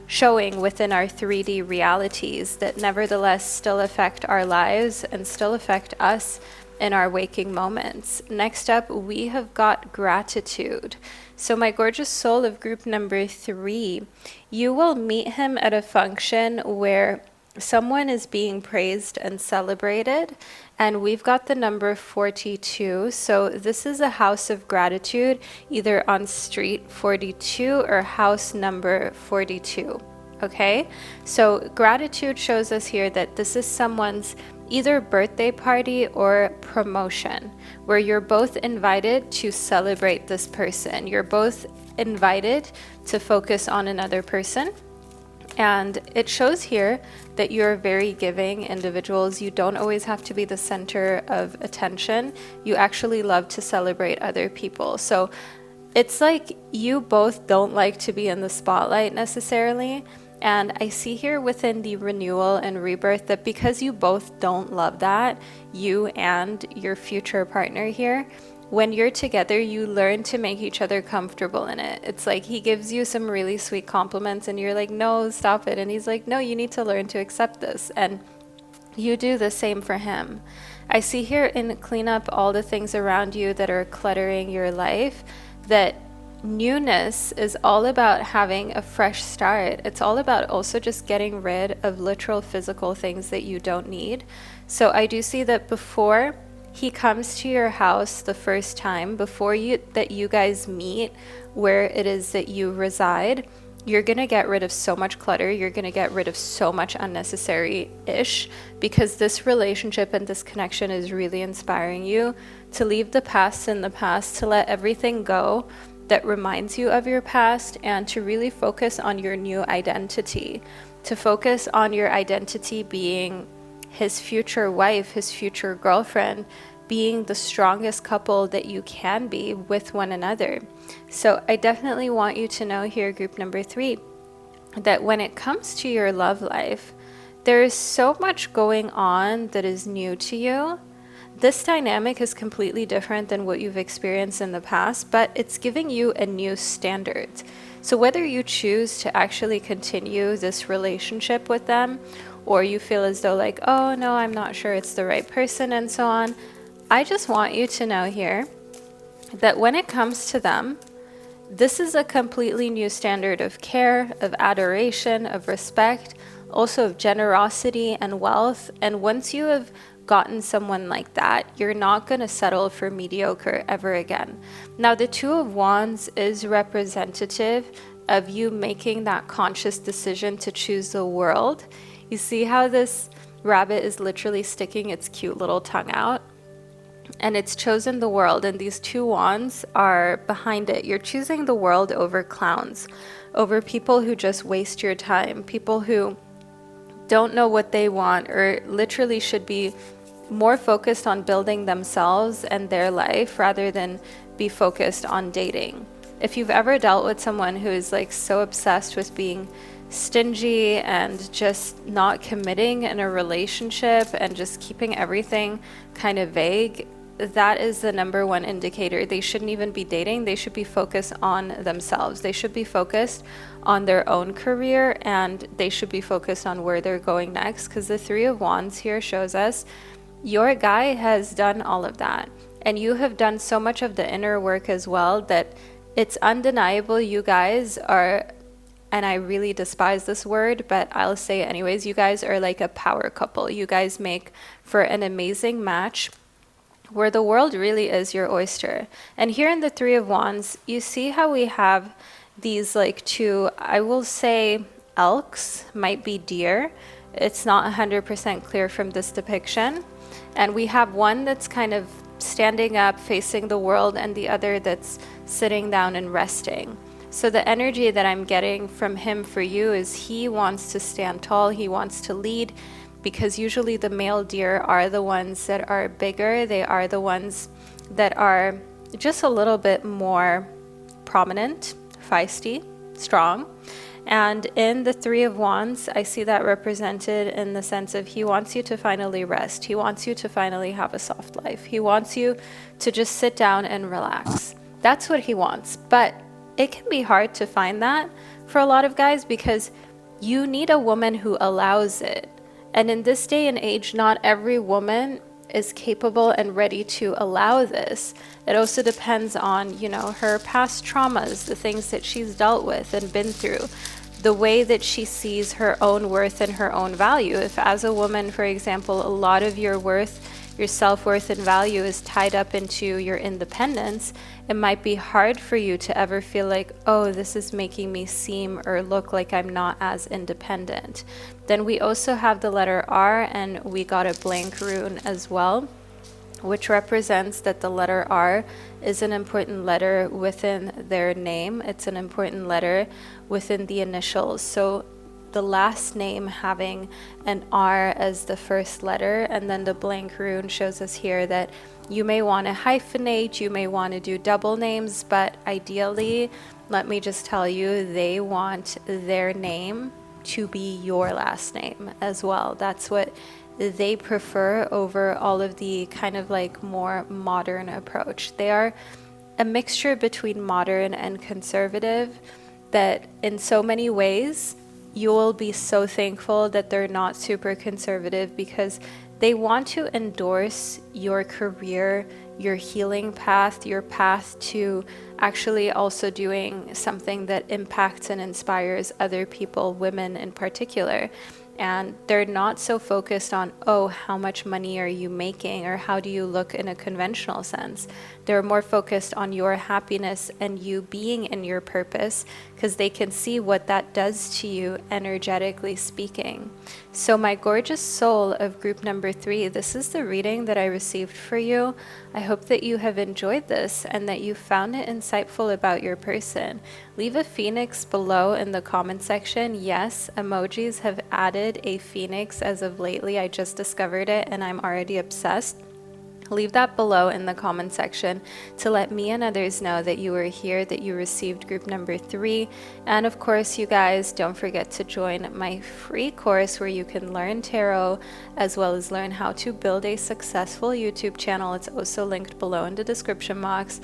showing within our 3D realities, that nevertheless still affect our lives and still affect us in our waking moments. Next up, we have got gratitude. So my gorgeous soul of group number 3, you will meet him at a function where someone is being praised and celebrated, and we've got the number 42. So this is a house of gratitude, either on street 42 or house number 42. Okay, so gratitude shows us here that this is someone's either birthday party or promotion, where you're both invited to celebrate this person. You're both invited to focus on another person. And it shows here that you're very giving individuals. You don't always have to be the center of attention. You actually love to celebrate other people. So it's you both don't like to be in the spotlight necessarily. And I see here within the renewal and rebirth that because you both don't love that, you and your future partner here, when you're together, you learn to make each other comfortable in it. It's he gives you some really sweet compliments and you're no, stop it. And he's no, you need to learn to accept this. And you do the same for him. I see here in clean up all the things around you that are cluttering your life, that newness is all about having a fresh start. It's all about also just getting rid of literal physical things that you don't need. So I do see that before he comes to your house the first time, before you guys meet where it is that you reside, you're going to get rid of so much clutter. You're going to get rid of so much unnecessary ish, because this relationship and this connection is really inspiring you to leave the past in the past, to let everything go that reminds you of your past, and to really focus on your new identity, to focus on your identity being his future wife, his future girlfriend, being the strongest couple that you can be with one another. So I definitely want you to know here, group number 3, that when it comes to your love life, there is so much going on that is new to you. This dynamic is completely different than what you've experienced in the past, but it's giving you a new standard. So whether you choose to actually continue this relationship with them, or you feel as though like, oh no, I'm not sure it's the right person and so on, I just want you to know here that when it comes to them, this is a completely new standard of care, of adoration, of respect, also of generosity and wealth. And once you have gotten someone like that, you're not going to settle for mediocre ever again. Now, the Two of Wands is representative of you making that conscious decision to choose the world. You see how this rabbit is literally sticking its cute little tongue out? And it's chosen the world, and these 2 wands are behind it. You're choosing the world over clowns, over people who just waste your time, people who don't know what they want, or literally should be more focused on building themselves and their life rather than be focused on dating. If you've ever dealt with someone who is like so obsessed with being stingy and just not committing in a relationship and just keeping everything kind of vague, that is the number one indicator. They shouldn't even be dating. They should be focused on themselves. They should be focused on their own career, and they should be focused on where they're going next, because the 3 of Wands here shows us your guy has done all of that, and you have done so much of the inner work as well that it's undeniable. You guys are, and I really despise this word, but I'll say it anyways, you guys are like a power couple. You guys make for an amazing match where the world really is your oyster. And here in the 3 of Wands, you see how we have these like 2, I will say elks, might be deer. It's not 100% clear from this depiction. And we have one that's kind of standing up facing the world, and the other that's sitting down and resting. So the energy that I'm getting from him for you is he wants to stand tall, he wants to lead, because usually the male deer are the ones that are bigger. They are the ones that are just a little bit more prominent, feisty, strong. And in the 3 of Wands, I see that represented in the sense of he wants you to finally rest. He wants you to finally have a soft life. He wants you to just sit down and relax. That's what he wants. But it can be hard to find that for a lot of guys, because you need a woman who allows it. And in this day and age, not every woman is capable and ready to allow this. It also depends on, you know, her past traumas, the things that she's dealt with and been through, the way that she sees her own worth and her own value. If as a woman, for example, a lot of your worth, your self-worth and value is tied up into your independence, it might be hard for you to ever feel like, oh, this is making me seem or look like I'm not as independent. Then we also have the letter R, and we got a blank rune as well, which represents that the letter R is an important letter within their name. It's an important letter within the initials. So the last name having an R as the first letter, and then the blank rune shows us here that you may want to hyphenate, you may want to do double names, but ideally, let me just tell you, they want their name to be your last name as well. That's what they prefer over all of the kind of like more modern approach. They are a mixture between modern and conservative that in so many ways you will be so thankful that they're not super conservative, because they want to endorse your career, your healing path, your path to actually also doing something that impacts and inspires other people, women in particular. And they're not so focused on, oh, how much money are you making, or how do you look in a conventional sense. They're more focused on your happiness and you being in your purpose, because they can see what that does to you energetically speaking. So my gorgeous soul of group number 3, this is the reading that I received for you. I hope that you have enjoyed this and that you found it insightful about your person. Leave a phoenix below in the comment section. Yes, emojis have added a phoenix as of lately. I just discovered it and I'm already obsessed. Leave that below in the comment section to let me and others know that you were here, that you received group number 3. And of course, you guys, don't forget to join my free course where you can learn tarot as well as learn how to build a successful YouTube channel. It's also linked below in the description box.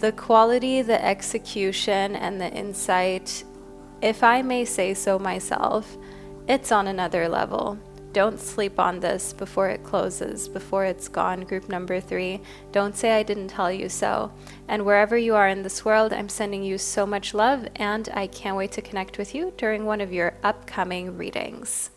The quality, the execution, and the insight, if I may say so myself, it's on another level. Don't sleep on this before it closes, before it's gone, group number 3. Don't say I didn't tell you so. And wherever you are in this world, I'm sending you so much love, and I can't wait to connect with you during one of your upcoming readings.